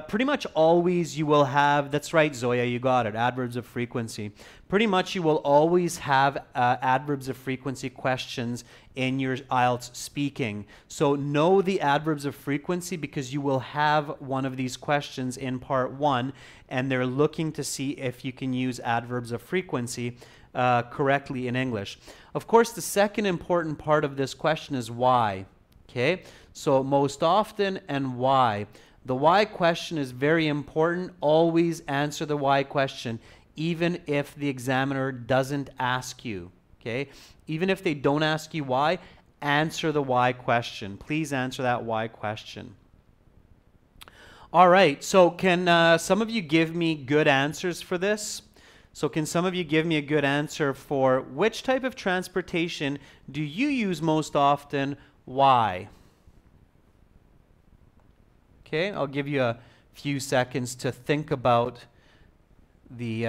Pretty much always you will have, that's right, Zoya, you got it, adverbs of frequency. Pretty much you will always have adverbs of frequency questions in your IELTS speaking. So know the adverbs of frequency because you will have one of these questions in part 1, and they're looking to see if you can use adverbs of frequency correctly in English. Of course, the second important part of this question is why. Okay, so most often and why. The why question is very important. Always answer the why question, even if the examiner doesn't ask you. Okay? Even if they don't ask you why, answer the why question. Please answer that why question. All right, so can some of you give me good answers for this? So can some of you give me a good answer for which type of transportation do you use most often? Why? Okay, I'll give you a few seconds to think about the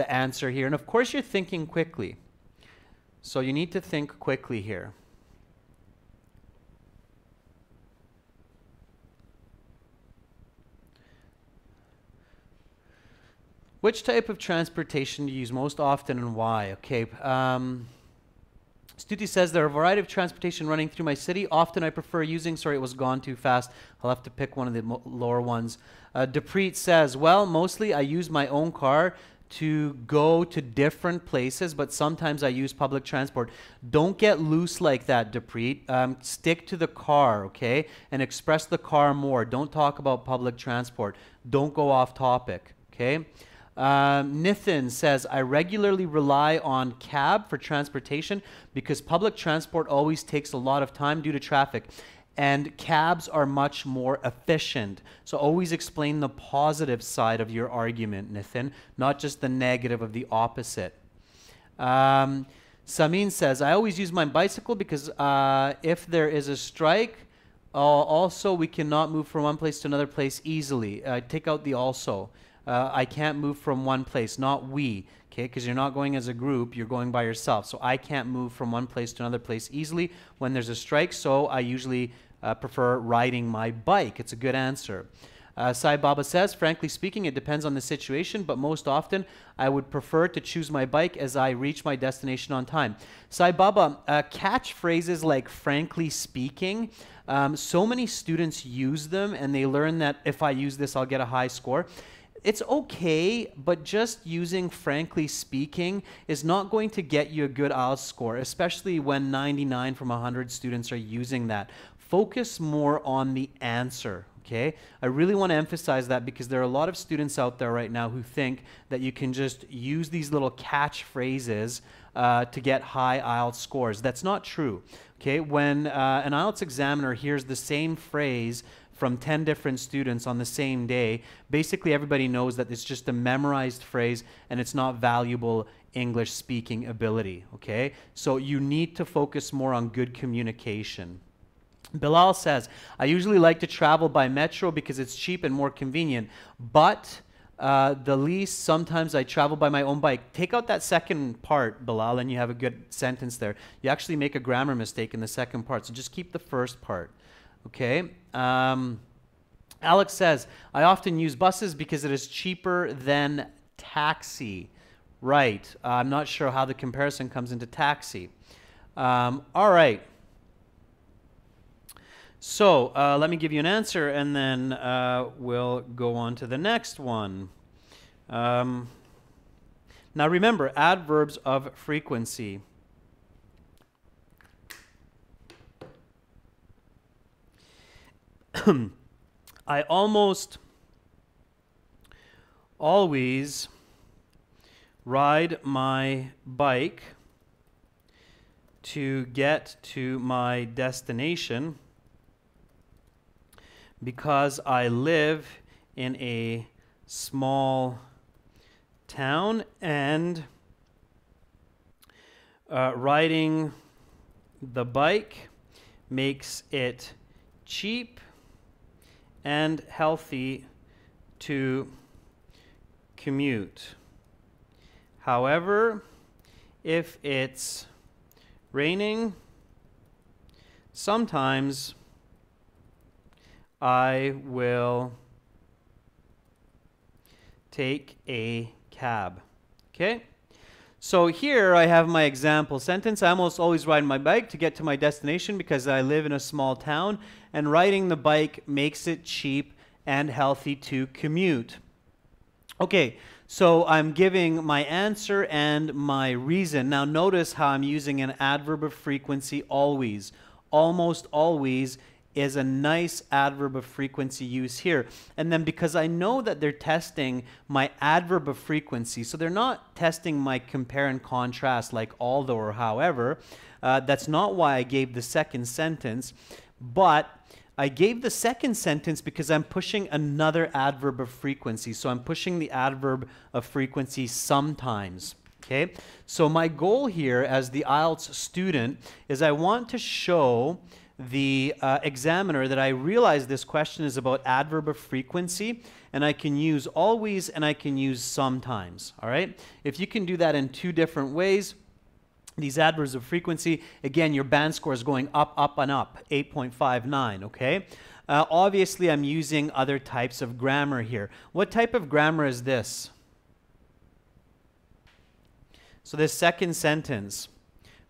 answer here. And of course, you're thinking quickly. So you need to think quickly here. Which type of transportation do you use most often and why? Okay. Stuti says there are a variety of transportation running through my city. Often I prefer using, sorry, it was gone too fast. I'll have to pick one of the lower ones. Depreet says, well, mostly I use my own car to go to different places, but sometimes I use public transport. Don't get loose like that, Dupreet. Stick to the car, okay? And express the car more. Don't talk about public transport. Don't go off topic, okay? Nithin says, I regularly rely on cab for transportation because public transport always takes a lot of time due to traffic. And cabs are much more efficient. So always explain the positive side of your argument, Nithin, not just the negative of the opposite. Samin says, I always use my bicycle because if there is a strike, also we cannot move from one place to another place easily. Take out the also. I can't move from one place, not we. Okay, because you're not going as a group, you're going by yourself. So I can't move from one place to another place easily when there's a strike, so I usually prefer riding my bike. It's a good answer. Sai Baba says, frankly speaking, it depends on the situation, but most often I would prefer to choose my bike as I reach my destination on time. Sai Baba, catchphrases like frankly speaking, so many students use them and they learn that if I use this, I'll get a high score. It's okay, but just using frankly speaking is not going to get you a good IELTS score, especially when 99 from 100 students are using that. Focus more on the answer, okay? I really want to emphasize that because there are a lot of students out there right now who think that you can just use these little catchphrases to get high IELTS scores. That's not true, okay? When an IELTS examiner hears the same phrase from 10 different students on the same day, basically everybody knows that it's just a memorized phrase and it's not valuable English speaking ability, okay? So you need to focus more on good communication. Bilal says, I usually like to travel by metro because it's cheap and more convenient, but the least sometimes I travel by my own bike. Take out that second part, Bilal, and you have a good sentence there. You actually make a grammar mistake in the second part, so just keep the first part. Okay. Alex says, I often use buses because it is cheaper than taxi. Right. I'm not sure how the comparison comes into taxi. All right. So let me give you an answer and then we'll go on to the next one. Now remember, adverbs of frequency. I almost always ride my bike to get to my destination because I live in a small town and riding the bike makes it cheap and healthy to commute. However, if it's raining, sometimes I will take a cab. Okay? So here I have my example sentence. I almost always ride my bike to get to my destination because I live in a small town, and riding the bike makes it cheap and healthy to commute. Okay, so I'm giving my answer and my reason. Now notice how I'm using an adverb of frequency always. Almost always is a nice adverb of frequency use here. And then because I know that they're testing my adverb of frequency, so they're not testing my compare and contrast like although or however, that's not why I gave the second sentence, but I gave the second sentence because I'm pushing another adverb of frequency. So I'm pushing the adverb of frequency sometimes. Okay? So my goal here as the IELTS student is I want to show the examiner that I realize this question is about adverb of frequency, and I can use always and I can use sometimes. All right? If you can do that in two different ways, these adverbs of frequency, again, your band score is going up, up, and up, 8.59, okay? Obviously, I'm using other types of grammar here. What type of grammar is this? So this second sentence,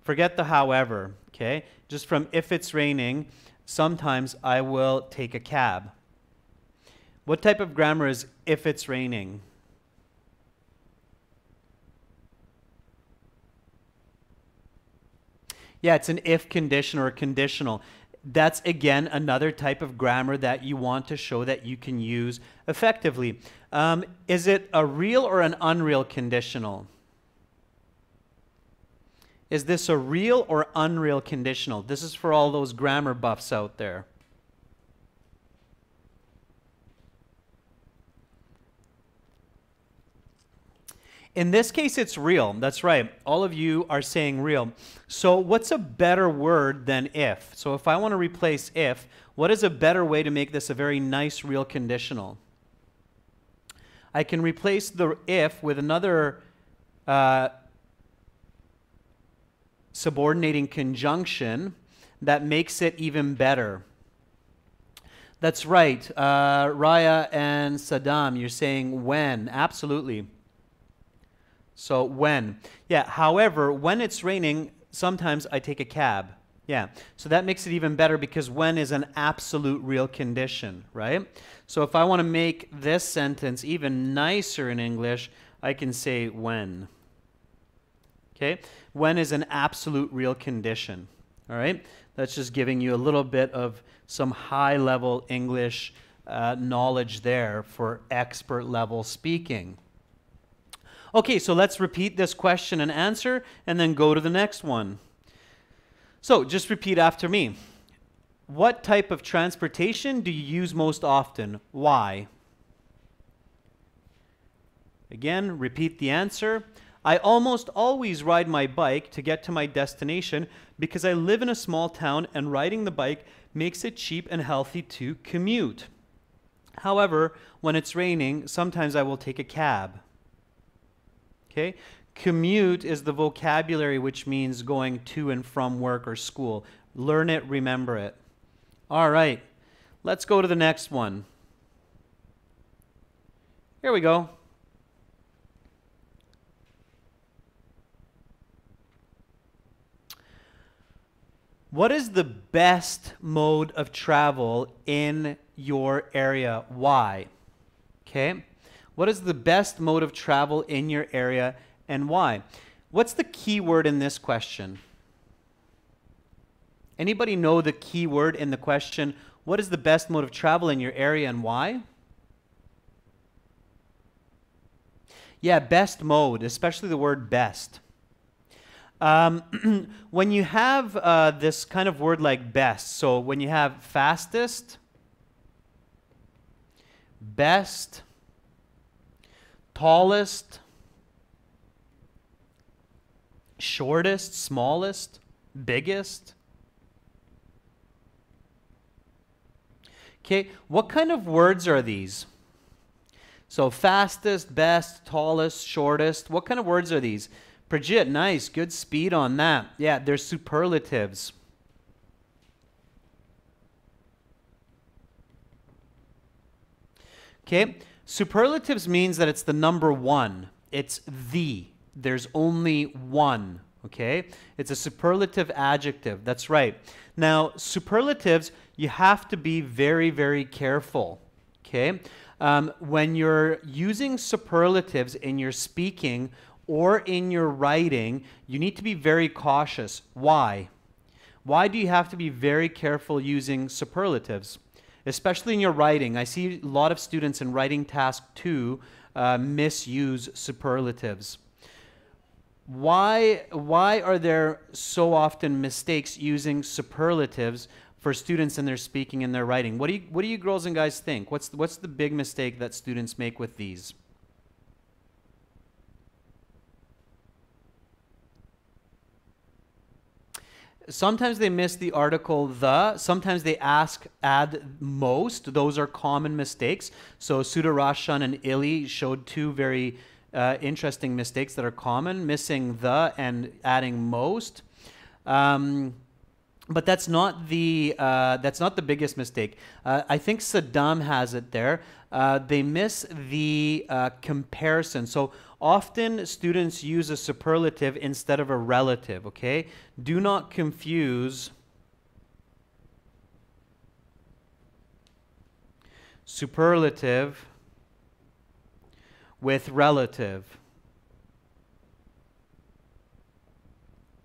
forget the however, okay? Just from if it's raining, sometimes I will take a cab. What type of grammar is if it's raining? Yeah, it's an if condition or a conditional. That's again another type of grammar that you want to show that you can use effectively. Is it a real or an unreal conditional? Is this a real or unreal conditional? This is for all those grammar buffs out there. In this case, it's real. That's right. All of you are saying real. So what's a better word than if? So if I want to replace if, what is a better way to make this a very nice real conditional? I can replace the if with another subordinating conjunction that makes it even better. That's right. Raya and Saddam, you're saying when. Absolutely. So when. Yeah, however, when it's raining, sometimes I take a cab. Yeah, so that makes it even better because when is an absolute real condition, right? So if I want to make this sentence even nicer in English, I can say when. Okay, when is an absolute real condition, all right? That's just giving you a little bit of some high-level English knowledge there for expert-level speaking. Okay, so let's repeat this question and answer and then go to the next one. So just repeat after me. What type of transportation do you use most often? Why? Again, repeat the answer. I almost always ride my bike to get to my destination because I live in a small town and riding the bike makes it cheap and healthy to commute. However, when it's raining, sometimes I will take a cab. Okay? Commute is the vocabulary which means going to and from work or school. Learn it, remember it. All right, let's go to the next one. Here we go. What is the best mode of travel in your area? Why? Okay. What is the best mode of travel in your area and why? What's the key word in this question? Anybody know the key word in the question, what is the best mode of travel in your area and why? Yeah, best mode, especially the word best. When you have this kind of word like best, so when you have fastest, best, tallest, shortest, smallest, biggest. Okay, what kind of words are these? So fastest, best, tallest, shortest. What kind of words are these? Brigitte, nice, good speed on that. Yeah, they're superlatives. Okay, superlatives means that it's the number one. It's the. There's only one. Okay, it's a superlative adjective. That's right. Now, superlatives, you have to be very, very careful. Okay, when you're using superlatives in your speaking or in your writing, you need to be very cautious. Why? Why do you have to be very careful using superlatives? Especially in your writing. I see a lot of students in writing task 2 misuse superlatives. Why are there so often mistakes using superlatives for students in their speaking and their writing? What do you girls and guys think? What's the big mistake that students make with these? Sometimes they miss the article the. Sometimes they add most. Those are common mistakes. So Sudarashan and Ili showed two very interesting mistakes that are common, missing the and adding most. But that's not the biggest mistake. I think Saddam has it there. They miss the comparison. So often students use a superlative instead of a relative, okay? Do not confuse superlative with relative.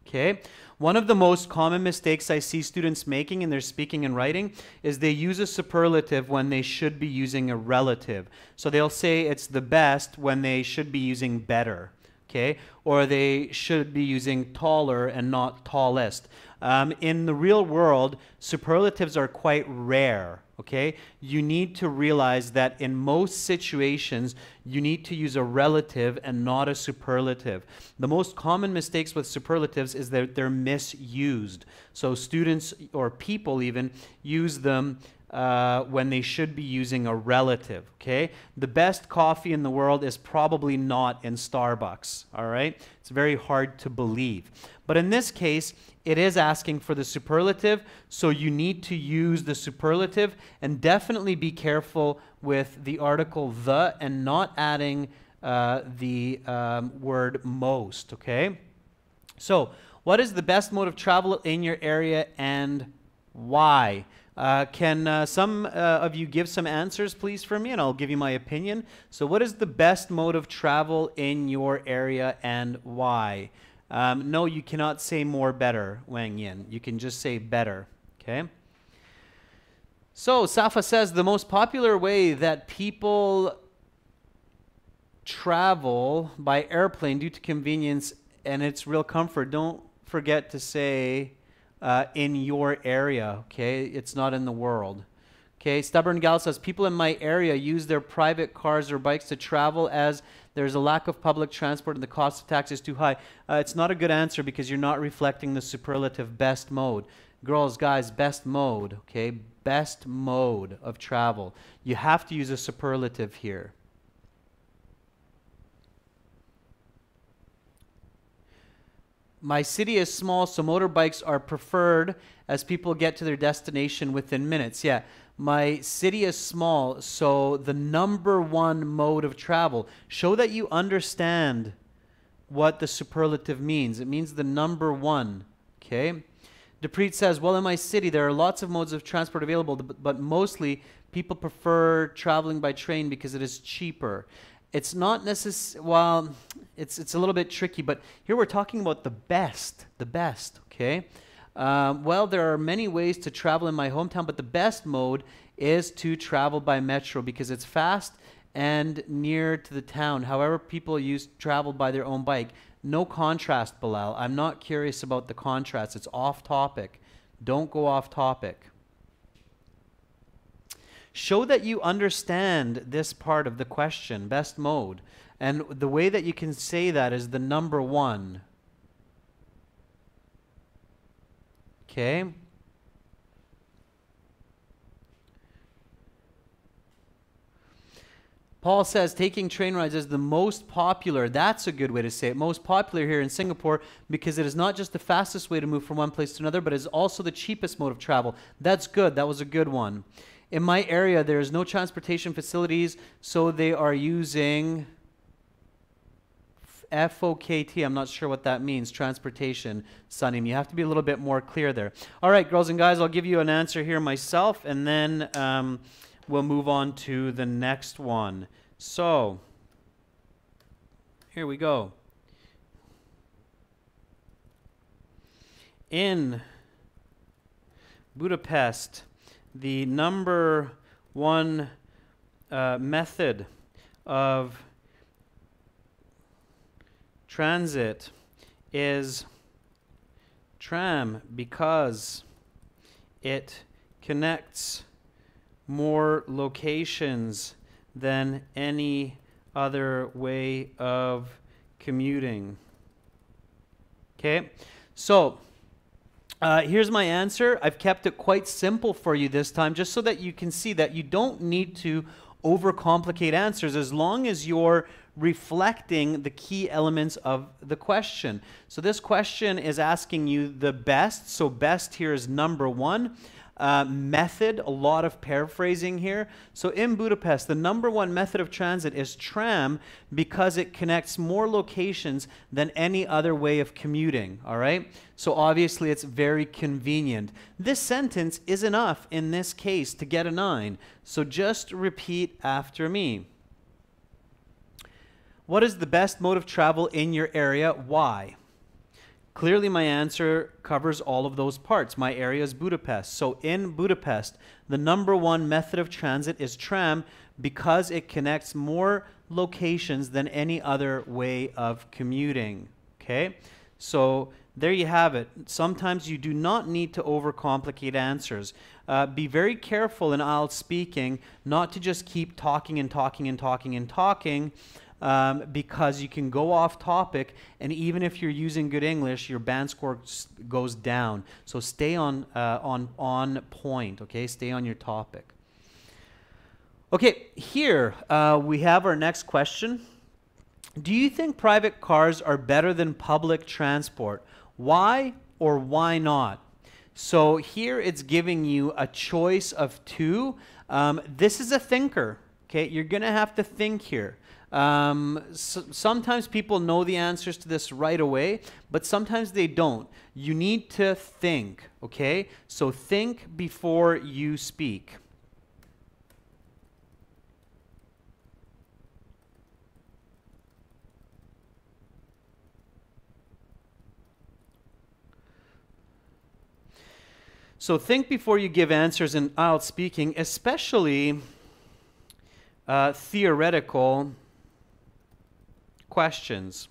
Okay? One of the most common mistakes I see students making in their speaking and writing is they use a superlative when they should be using a relative. So they'll say it's the best when they should be using better. Okay? Or they should be using taller and not tallest. In the real world, superlatives are quite rare. Okay? You need to realize that in most situations, you need to use a relative and not a superlative. The most common mistakes with superlatives is that they're misused. So students or people even use them when they should be using a relative, okay? The best coffee in the world is probably not in Starbucks, all right? It's very hard to believe. But in this case, it is asking for the superlative, so you need to use the superlative, and definitely be careful with the article the and not adding the word most, okay? So, what is the best mode of travel in your area and why? Can some of you give some answers, please, for me, and I'll give you my opinion. So what is the best mode of travel in your area and why? No, you cannot say more better, Wang Yin. You can just say better, okay? So Safa says the most popular way that people travel by airplane due to convenience and its real comfort. Don't forget to say in your area, okay? It's not in the world. Okay, Stubborn Gal says, people in my area use their private cars or bikes to travel as there's a lack of public transport and the cost of taxi is too high. It's not a good answer because you're not reflecting the superlative best mode. Girls, guys, best mode, okay? Best mode of travel. You have to use a superlative here. My city is small, so motorbikes are preferred as people get to their destination within minutes. Yeah, my city is small, so the number one mode of travel. Show that you understand what the superlative means. It means the number one, okay? Depreet says, well, in my city, there are lots of modes of transport available, but mostly people prefer traveling by train because it is cheaper. It's not necessary, well, it's a little bit tricky, but here we're talking about the best, okay? Well, there are many ways to travel in my hometown, but the best mode is to travel by metro because it's fast and near to the town. However, people travel by their own bike. No contrast, Bilal. I'm not curious about the contrast. It's off topic. Don't go off topic. Show that you understand this part of the question, best mode. And the way that you can say that is the number one. Okay? Paul says taking train rides is the most popular. That's a good way to say it. Most popular here in Singapore because it is not just the fastest way to move from one place to another, but is also the cheapest mode of travel. That's good. That was a good one. In my area, there is no transportation facilities, so they are using FOKT. I'm not sure what that means, transportation, Sunny. You have to be a little bit more clear there. All right, girls and guys, I'll give you an answer here myself, and then we'll move on to the next one. So, here we go. In Budapest, the number one method of transit is tram because it connects more locations than any other way of commuting. Okay, so here's my answer. I've kept it quite simple for you this time, just so that you can see that you don't need to overcomplicate answers as long as you're reflecting the key elements of the question. So this question is asking you the best. So best here is number one. Method, a lot of paraphrasing here. So in Budapest, the number one method of transit is tram because it connects more locations than any other way of commuting, all right? So obviously it's very convenient. This sentence is enough in this case to get a 9. So just repeat after me. What is the best mode of travel in your area? Why? Clearly, my answer covers all of those parts. My area is Budapest. So in Budapest, the number one method of transit is tram because it connects more locations than any other way of commuting. Okay? So there you have it. Sometimes you do not need to overcomplicate answers. Be very careful in IELTS speaking not to just keep talking and talking and talking and talking, because you can go off topic, and even if you're using good English, your band score goes down. So stay on point, okay? Stay on your topic. Okay, here we have our next question. Do you think private cars are better than public transport? Why or why not? So here it's giving you a choice of two. This is a thinker, okay? You're going to have to think here. Sometimes people know the answers to this right away, but sometimes they don't. You need to think, okay? So think before you speak. So think before you give answers in IELTS speaking, especially theoretical questions.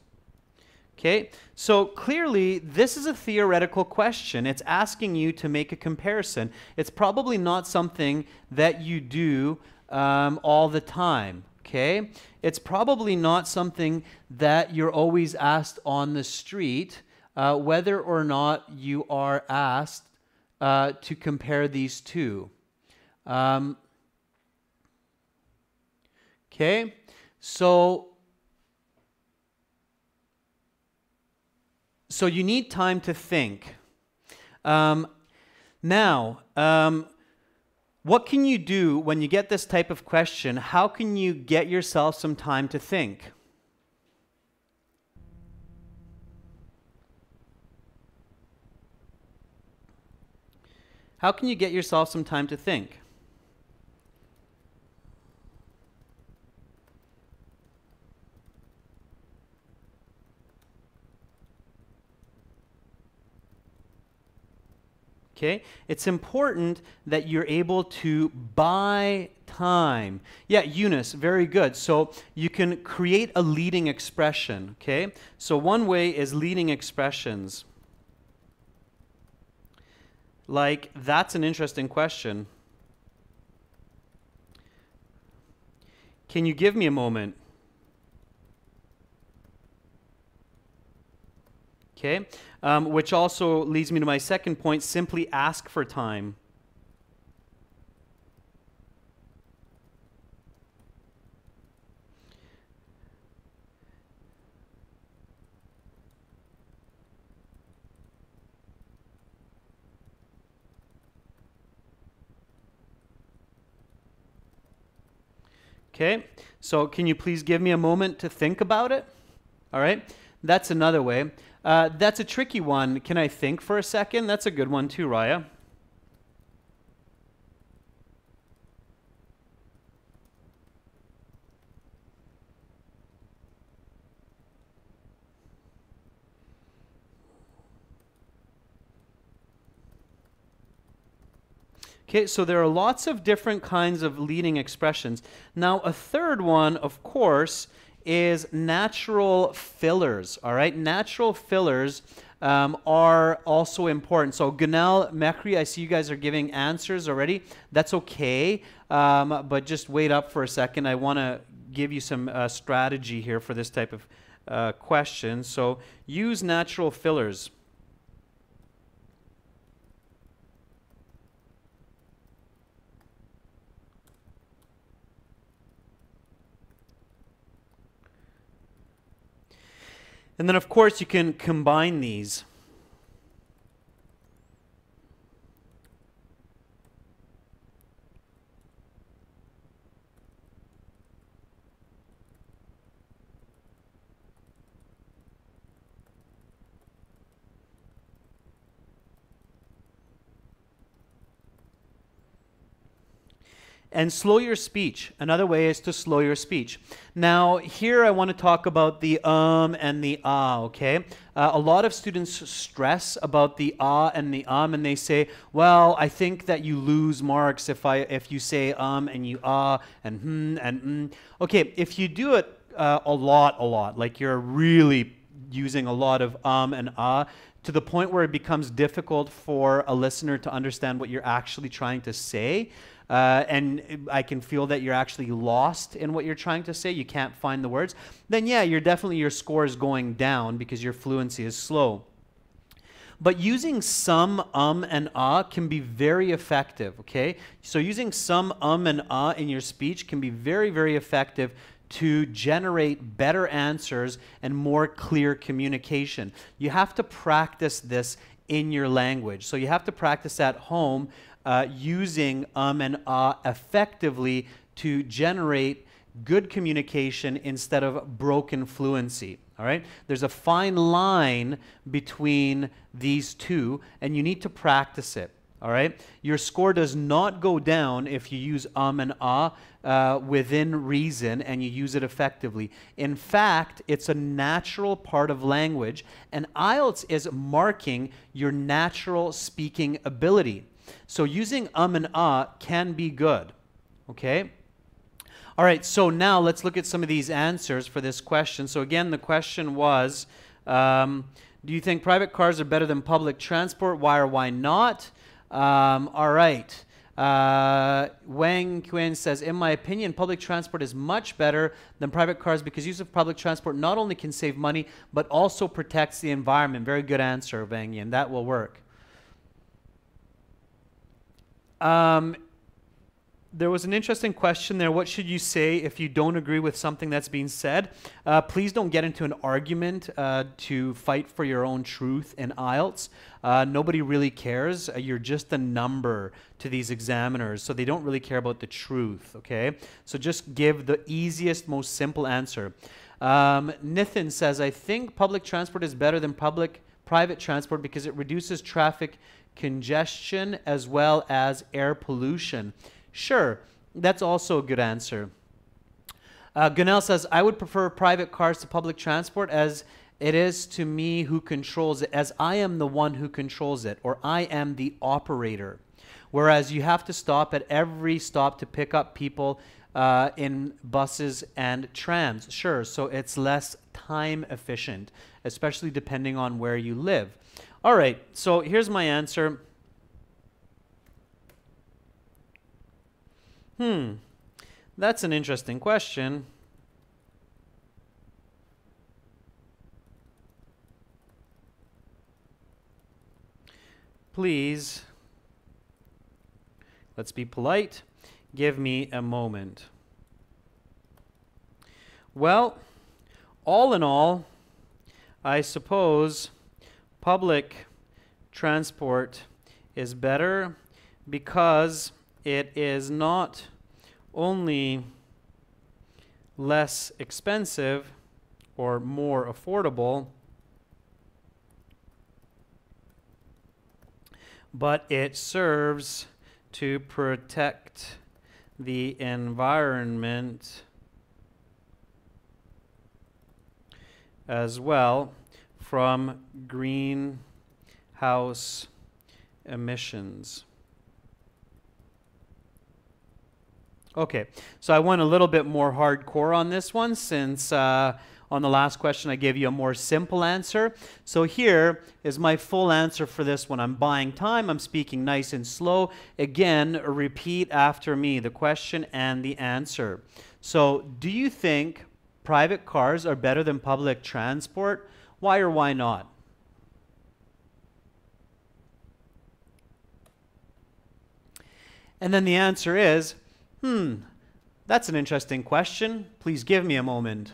Okay, so clearly this is a theoretical question. It's asking you to make a comparison. It's probably not something that you do all the time. Okay, it's probably not something that you're always asked on the street, whether or not you are asked to compare these two. Okay, so you need time to think. Now, what can you do when you get this type of question? How can you get yourself some time to think? How can you get yourself some time to think? Okay, it's important that you're able to buy time. Yeah, Eunice, very good. So you can create a leading expression, okay? So one way is leading expressions. Like, that's an interesting question. Can you give me a moment? Okay, which also leads me to my second point, simply ask for time. Okay, so can you please give me a moment to think about it? All right, that's another way. That's a tricky one. Can I think for a second? That's a good one too, Raya. Okay, so there are lots of different kinds of leading expressions. Now, a third one, of course, is natural fillers, all right? Natural fillers are also important. So, Gunal, Mekri, I see you guys are giving answers already. That's okay, but just wait up for a second. I want to give you some strategy here for this type of question. So, use natural fillers. And then, of course, you can combine these. And slow your speech. Another way is to slow your speech. Now, here I want to talk about the and the ah, okay? A lot of students stress about the ah and the and they say, well, I think that you lose marks if you say and you ah and and Okay, if you do it a lot, like you're really using a lot of and ah, to the point where it becomes difficult for a listener to understand what you're actually trying to say, and I can feel that you're actually lost in what you're trying to say, you can't find the words, then yeah, your score is going down because your fluency is slow. But using some and ah can be very effective, okay? So using some and ah in your speech can be very, very effective to generate better answers and more clear communication. You have to practice this in your language. So you have to practice at home using and ah effectively to generate good communication instead of broken fluency. All right? There's a fine line between these two, and you need to practice it. All right? Your score does not go down if you use and ah within reason and you use it effectively. In fact, it's a natural part of language, and IELTS is marking your natural speaking ability. So using and ah can be good, okay? All right, so now let's look at some of these answers for this question. So again, the question was, do you think private cars are better than public transport? Why or why not? All right. Wang Quen says, in my opinion, public transport is much better than private cars because use of public transport not only can save money, but also protects the environment. Very good answer, Wang Yin. That will work. There was an interesting question there. What should you say if you don't agree with something that's being said? Please don't get into an argument to fight for your own truth in IELTS. Nobody really cares. You're just a number to these examiners, so they don't really care about the truth, okay? So just give the easiest, most simple answer. Nithin says, I think public transport is better than private transport because it reduces traffic congestion as well as air pollution. Sure, that's also a good answer. Gunell says, I would prefer private cars to public transport as it is to me who controls it, as I am the one who controls it, or I am the operator. Whereas you have to stop at every stop to pick up people in buses and trams. Sure, so it's less time efficient, especially depending on where you live. All right, so here's my answer. That's an interesting question. Please, let's be polite. Give me a moment. Well, all in all, I suppose public transport is better because it is not only less expensive or more affordable, but it serves to protect the environment as well from greenhouse emissions. Okay, so I went a little bit more hardcore on this one since on the last question I gave you a more simple answer. So here is my full answer for this one. I'm buying time, I'm speaking nice and slow. Again, repeat after me the question and the answer. So, do you think private cars are better than public transport? Why or why not? And then the answer is, that's an interesting question. Please give me a moment.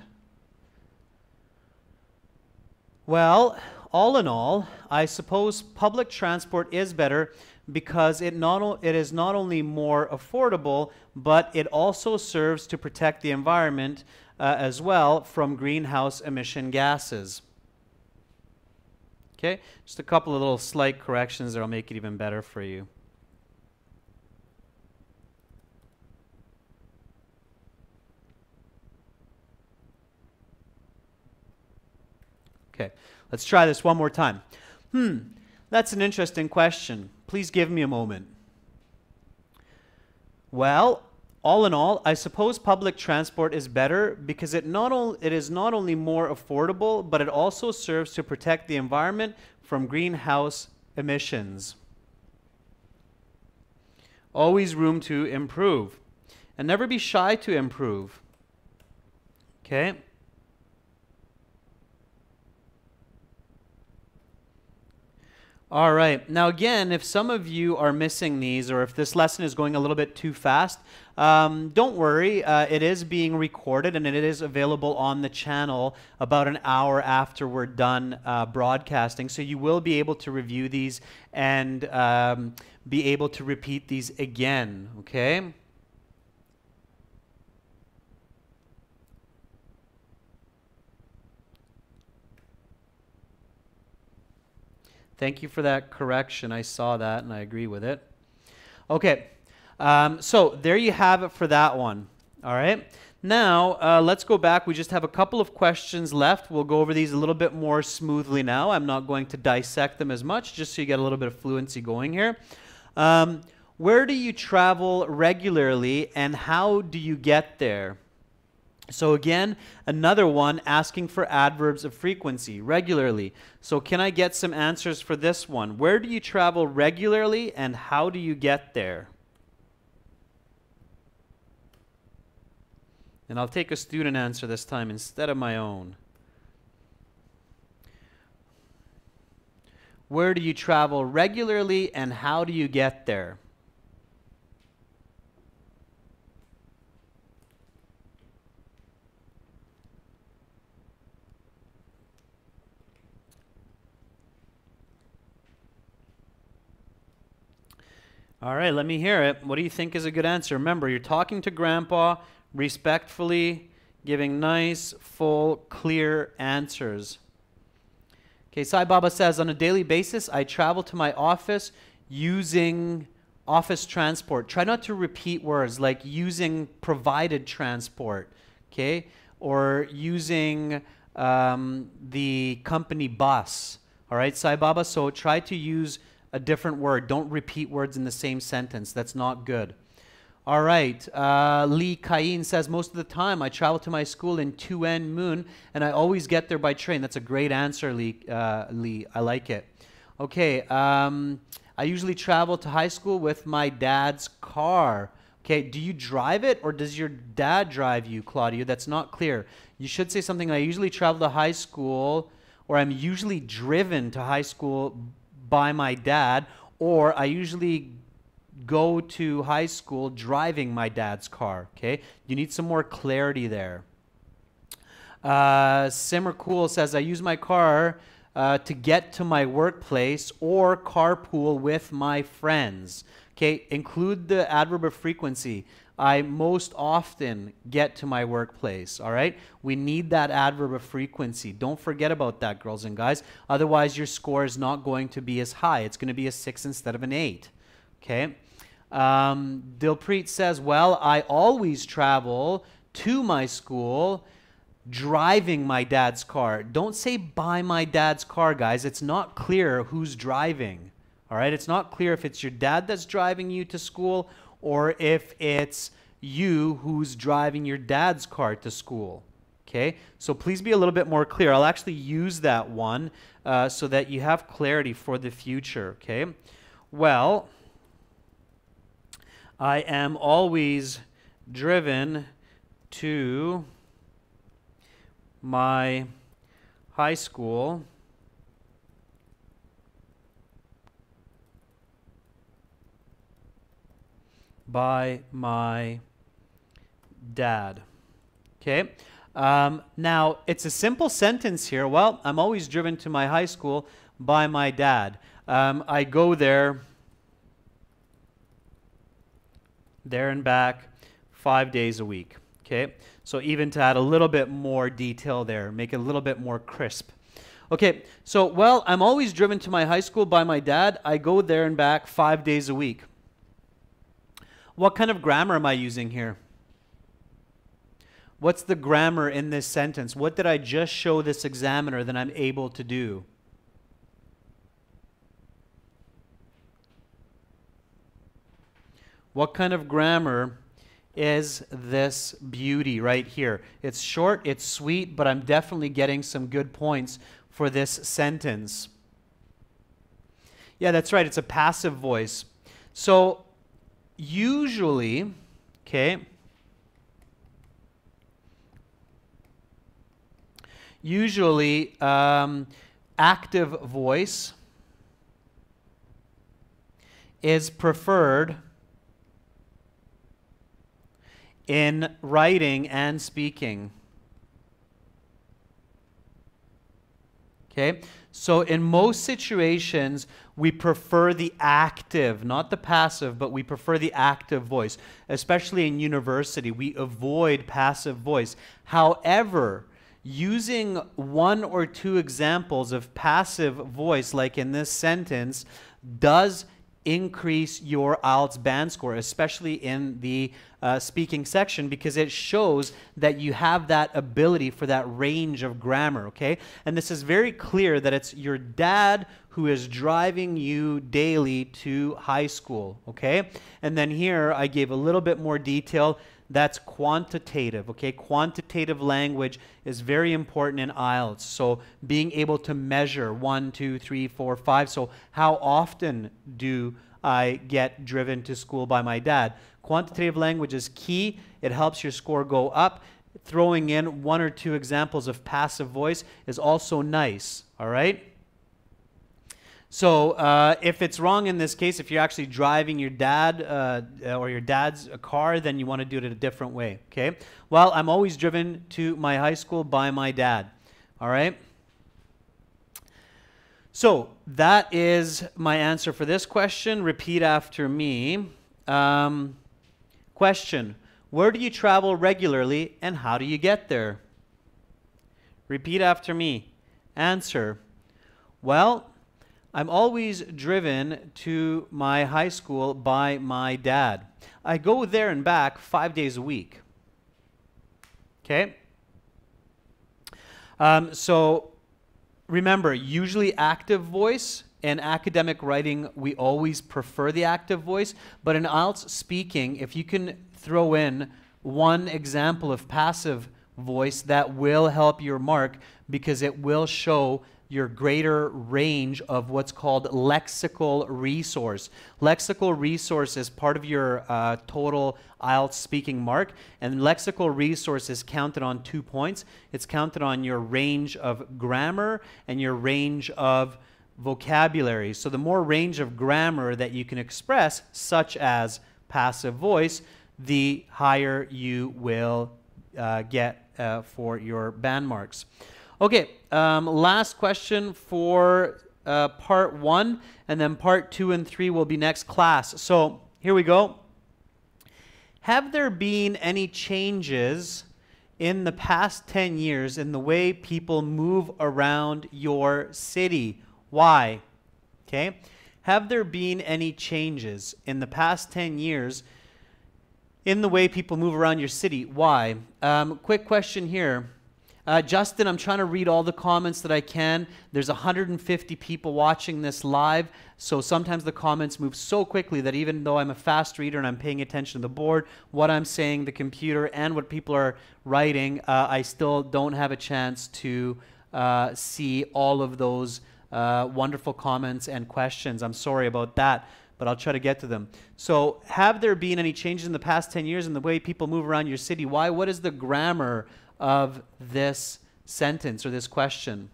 Well, all in all, I suppose public transport is better because it is not only more affordable, but it also serves to protect the environment as well from greenhouse emission gases. Okay, just a couple of little slight corrections that will make it even better for you. Okay, let's try this one more time. That's an interesting question. Please give me a moment. Well, all in all, I suppose public transport is better because it is not only more affordable, but it also serves to protect the environment from greenhouse emissions. Always room to improve. And never be shy to improve. Okay? All right. Now, again, if some of you are missing these or if this lesson is going a little bit too fast, don't worry. It is being recorded and it is available on the channel about an hour after we're done broadcasting. So you will be able to review these and be able to repeat these again. Okay? Thank you for that correction. I saw that and I agree with it. Okay, so there you have it for that one. All right. Now, let's go back. We just have a couple of questions left. We'll go over these a little bit more smoothly now. I'm not going to dissect them as much, just so you get a little bit of fluency going here. Where do you travel regularly and how do you get there? So again, another one asking for adverbs of frequency, regularly. So can I get some answers for this one? Where do you travel regularly and how do you get there? And I'll take a student answer this time instead of my own. Where do you travel regularly and how do you get there? All right, let me hear it. What do you think is a good answer? Remember, you're talking to Grandpa respectfully, giving nice, full, clear answers. Okay, Sai Baba says, on a daily basis, I travel to my office using office transport. Try not to repeat words like using provided transport, okay, or using the company bus. All right, Sai Baba, so try to use a different word. Don't repeat words in the same sentence. That's not good. All right. Lee Kain says, most of the time I travel to my school in Tuen Mun and I always get there by train. That's a great answer, Lee. I like it. Okay. I usually travel to high school with my dad's car. Okay. Do you drive it or does your dad drive you, Claudia? That's not clear. You should say something like, I usually travel to high school, or I'm usually driven to high school by my dad, or I usually go to high school driving my dad's car. Okay, you need some more clarity there. Simmer Cool says, I use my car to get to my workplace or carpool with my friends. Okay, include the adverb of frequency. I most often get to my workplace, all right? We need that adverb of frequency. Don't forget about that, girls and guys. Otherwise, your score is not going to be as high. It's going to be a 6 instead of an 8, okay? Dilpreet says, well, I always travel to my school driving my dad's car. Don't say by my dad's car, guys. It's not clear who's driving, all right? It's not clear if it's your dad that's driving you to school or if it's you who's driving your dad's car to school, okay? So please be a little bit more clear. I'll actually use that one so that you have clarity for the future, okay? Well, I am always driven to my high school by my dad. Okay. Now, it's a simple sentence here. Well, I'm always driven to my high school by my dad. I go there and back 5 days a week. Okay. So even to add a little bit more detail there, make it a little bit more crisp. Okay. So, well, I'm always driven to my high school by my dad. I go there and back 5 days a week. What kind of grammar am I using here? What's the grammar in this sentence? What did I just show this examiner that I'm able to do? What kind of grammar is this beauty right here? It's short, it's sweet, but I'm definitely getting some good points for this sentence. Yeah, that's right. It's a passive voice. So usually, okay, usually active voice is preferred in writing and speaking. Okay, so in most situations, we prefer the active, not the passive, but we prefer the active voice. Especially in university, we avoid passive voice. However, using one or two examples of passive voice, like in this sentence, does increase your IELTS band score, especially in the speaking section, because it shows that you have that ability for that range of grammar, okay? And this is very clear that it's your dad who is driving you daily to high school, okay? And then here I gave a little bit more detail. That's quantitative, okay? Quantitative language is very important in IELTS. So being able to measure 1, 2, 3, 4, 5. So how often do I get driven to school by my dad? Quantitative language is key. It helps your score go up. Throwing in one or two examples of passive voice is also nice, all right? So if it's wrong in this case, if you're actually driving your dad or your dad's car, then you want to do it a different way, okay? Well, I'm always driven to my high school by my dad, all right? So that is my answer for this question. Repeat after me. Question, where do you travel regularly and how do you get there? Repeat after me. Answer, well, I'm always driven to my high school by my dad. I go there and back 5 days a week. Okay? So remember, usually active voice. In academic writing, we always prefer the active voice. But in IELTS speaking, if you can throw in one example of passive voice, that will help your mark because it will show your greater range of what's called lexical resource. Lexical resource is part of your total IELTS speaking mark, and lexical resource is counted on 2 points. It's counted on your range of grammar and your range of vocabulary. So the more range of grammar that you can express, such as passive voice, the higher you will get for your band marks. Okay, last question for part 1, and then part 2 and 3 will be next class. So here we go. Have there been any changes in the past 10 years in the way people move around your city? Why? Okay. Have there been any changes in the past 10 years in the way people move around your city? Why? Quick question here. Justin, I'm trying to read all the comments that I can. There's 150 people watching this live, so sometimes the comments move so quickly that even though I'm a fast reader and I'm paying attention to the board, what I'm saying, the computer, and what people are writing, I still don't have a chance to see all of those wonderful comments and questions. I'm sorry about that, but I'll try to get to them. So, have there been any changes in the past 10 years in the way people move around your city? Why? What is the grammar of this sentence or this question?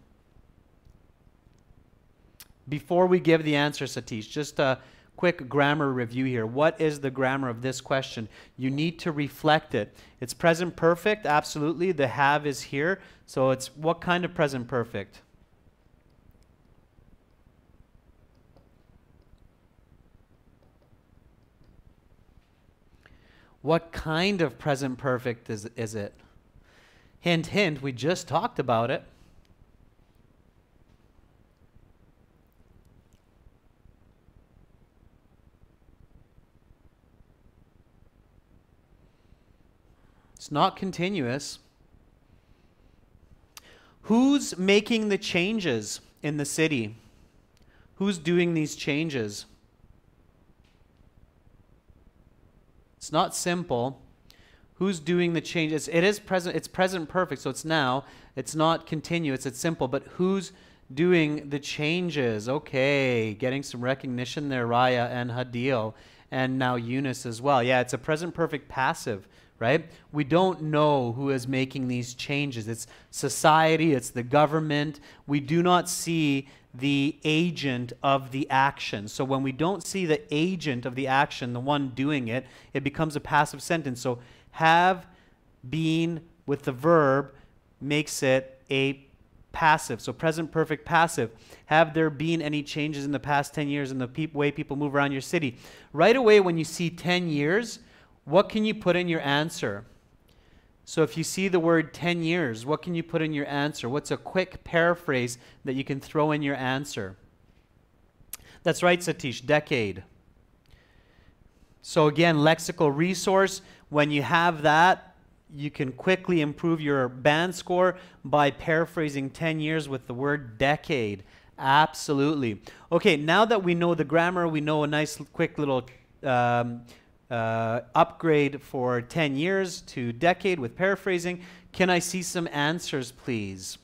Before we give the answer, Satish, just a quick grammar review here. What is the grammar of this question? You need to reflect it. It's present perfect, absolutely. The have is here. So it's what kind of present perfect? What kind of present perfect is it? Hint, hint, we just talked about it. It's not continuous. Who's making the changes in the city? Who's doing these changes? It's not simple. Who's doing the changes? It is present. It's present perfect, so it's now. It's not continuous. It's simple. But who's doing the changes? Okay, getting some recognition there, Raya and Hadil, and now Eunice as well. Yeah, it's a present perfect passive, right? We don't know who is making these changes. It's society. It's the government. We do not see the agent of the action. So when we don't see the agent of the action, the one doing it, it becomes a passive sentence. So have been with the verb makes it a passive. So present perfect passive. Have there been any changes in the past 10 years in the way people move around your city? Right away when you see 10 years, what can you put in your answer? So if you see the word 10 years, what can you put in your answer? What's a quick paraphrase that you can throw in your answer? That's right, Satish, decade. So again, lexical resource. When you have that, you can quickly improve your band score by paraphrasing 10 years with the word decade. Absolutely. Okay, now that we know the grammar, we know a nice quick little upgrade for 10 years to decade with paraphrasing. Can I see some answers, please?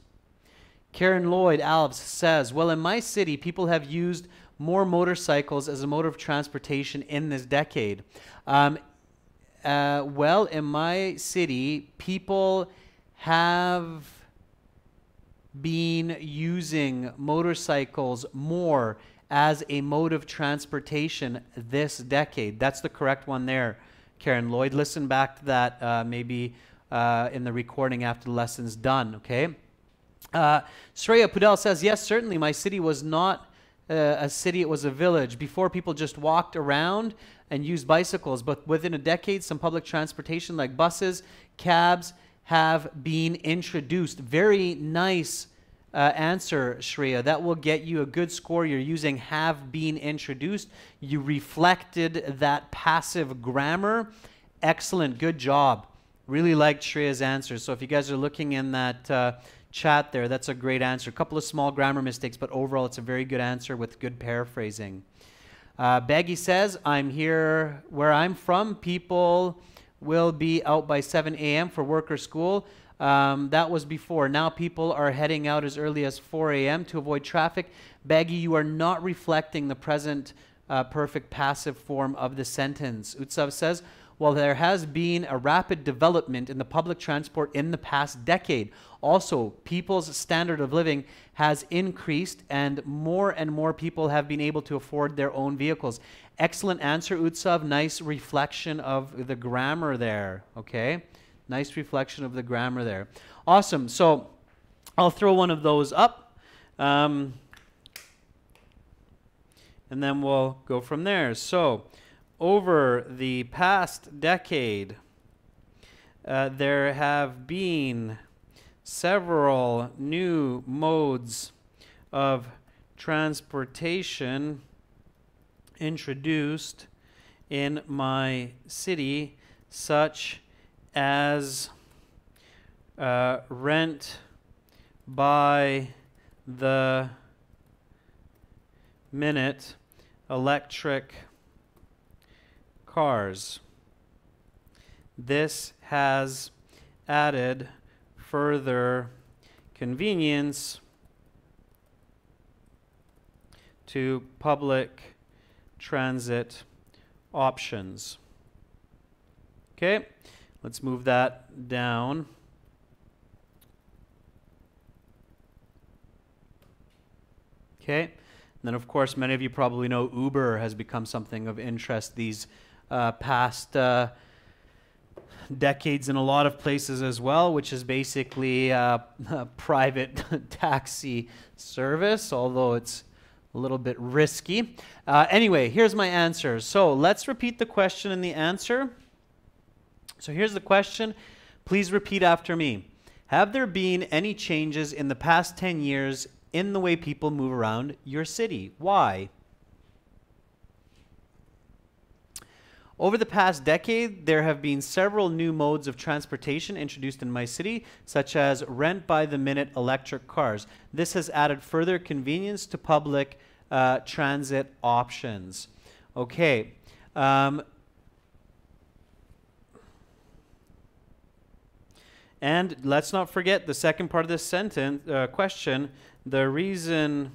Karen Lloyd Alves says, well, in my city, people have used more motorcycles as a mode of transportation in this decade. Well, in my city, people have been using motorcycles more as a mode of transportation this decade. That's the correct one there, Karen Lloyd. Listen back to that maybe in the recording after the lesson's done, okay? Shreya Pudel says, yes, certainly my city was not a city, it was a village. Before, people just walked around and used bicycles, but within a decade, some public transportation like buses, cabs have been introduced. Very nice answer, Shreya. That will get you a good score. You're using have been introduced. You reflected that passive grammar. Excellent. Good job. Really liked Shreya's answer. So if you guys are looking in that chat there, that's a great answer. A couple of small grammar mistakes, but overall it's a very good answer with good paraphrasing. Baggy says, I'm here where I'm from. People will be out by 7 a.m. for work or school. That was before. Now people are heading out as early as 4 a.m. to avoid traffic. Baggy, you are not reflecting the present perfect passive form of the sentence. Utsav says, well, there has been a rapid development in the public transport in the past decade. Also, people's standard of living has increased and more people have been able to afford their own vehicles. Excellent answer, Utsav. Nice reflection of the grammar there, okay? Nice reflection of the grammar there. Awesome. So I'll throw one of those up, and then we'll go from there. So over the past decade, there have been several new modes of transportation introduced in my city, such as rent by the minute electric cars. This has added further convenience to public transit options. Okay, let's move that down. Okay, and then of course many of you probably know Uber has become something of interest these past decades in a lot of places as well, which is basically a private taxi service, although it's a little bit risky. Anyway, here's my answer. So let's repeat the question and the answer. So here's the question. Please repeat after me. Have there been any changes in the past 10 years in the way people move around your city? Why? Over the past decade, there have been several new modes of transportation introduced in my city, such as rent-by-the-minute electric cars. This has added further convenience to public transit options. Okay. And let's not forget the second part of this sentence question. The reason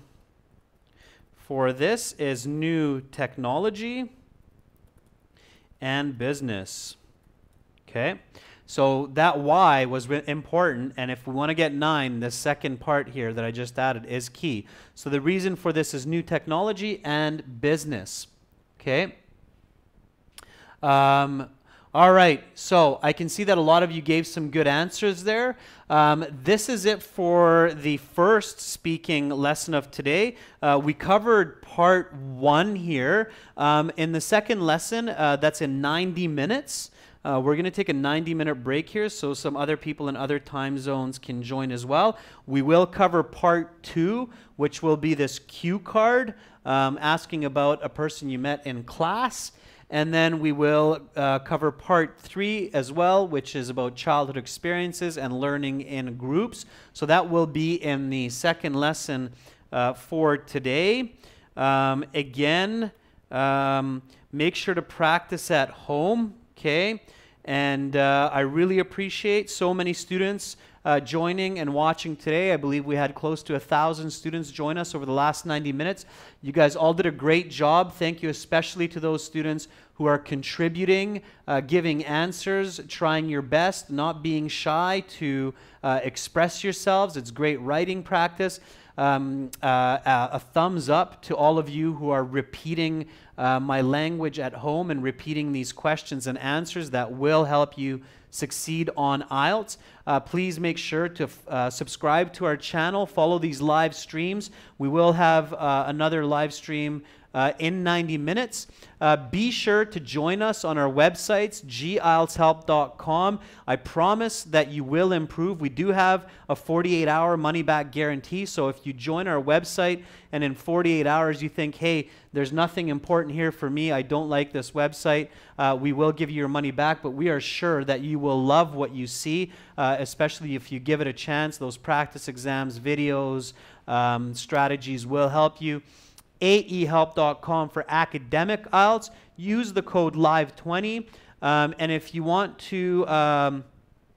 for this is new technology and business. Okay, so that why was important, and if we want to get 9, the second part here that I just added is key. So the reason for this is new technology and business. Okay. All right, so I can see that a lot of you gave some good answers there. This is it for the first speaking lesson of today. We covered part 1 here. In the second lesson, that's in 90 minutes. We're going to take a 90-minute break here so some other people in other time zones can join as well. We will cover part 2, which will be this cue card, asking about a person you met in class. And then we will cover part 3 as well, which is about childhood experiences and learning in groups. So that will be in the second lesson for today. Again, make sure to practice at home, okay? And I really appreciate so many students joining and watching today. I believe we had close to 1,000 students join us over the last 90 minutes. You guys all did a great job. Thank you especially to those students who are contributing, giving answers, trying your best, not being shy to express yourselves. It's great writing practice. A thumbs up to all of you who are repeating my language at home and repeating these questions and answers. That will help you succeed on IELTS. Please make sure to subscribe to our channel, follow these live streams. We will have another live stream in 90 minutes. Be sure to join us on our websites, gieltshelp.com. I promise that you will improve. We do have a 48-hour money-back guarantee, so if you join our website and in 48 hours you think, hey, there's nothing important here for me, I don't like this website, we will give you your money back, but we are sure that you will love what you see, especially if you give it a chance. Those practice exams, videos, strategies will help you. aehelp.com for academic IELTS. Use the code LIVE20. And if you want to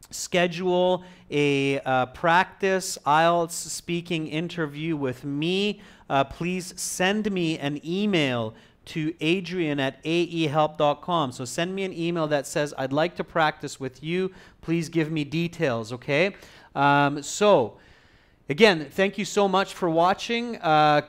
schedule a practice IELTS speaking interview with me, please send me an email to adrian@aehelp.com. So send me an email that says, I'd like to practice with you. Please give me details, okay? Again, thank you so much for watching.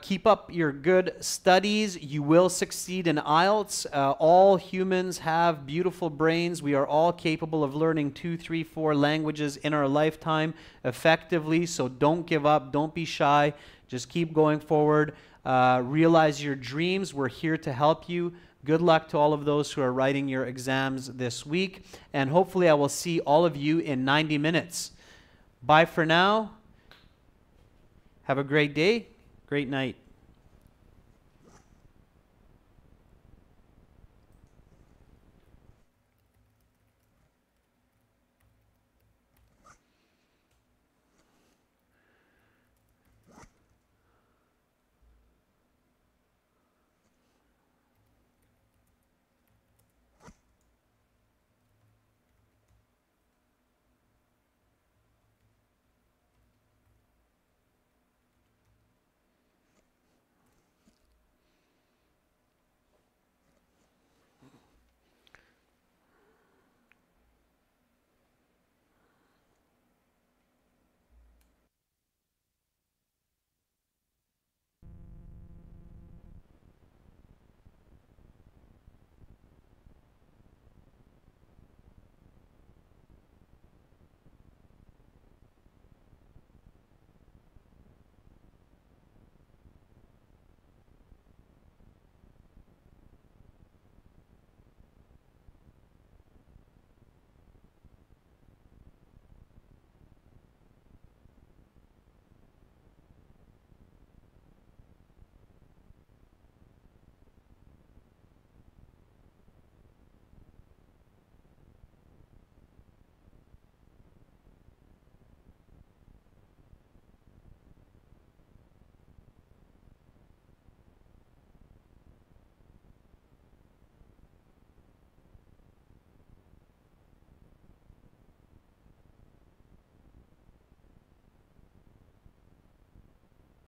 Keep up your good studies. You will succeed in IELTS. All humans have beautiful brains. We are all capable of learning 2, 3, 4 languages in our lifetime effectively. So don't give up. Don't be shy. Just keep going forward. Realize your dreams. We're here to help you. Good luck to all of those who are writing your exams this week. And hopefully I will see all of you in 90 minutes. Bye for now. Have a great day, great night.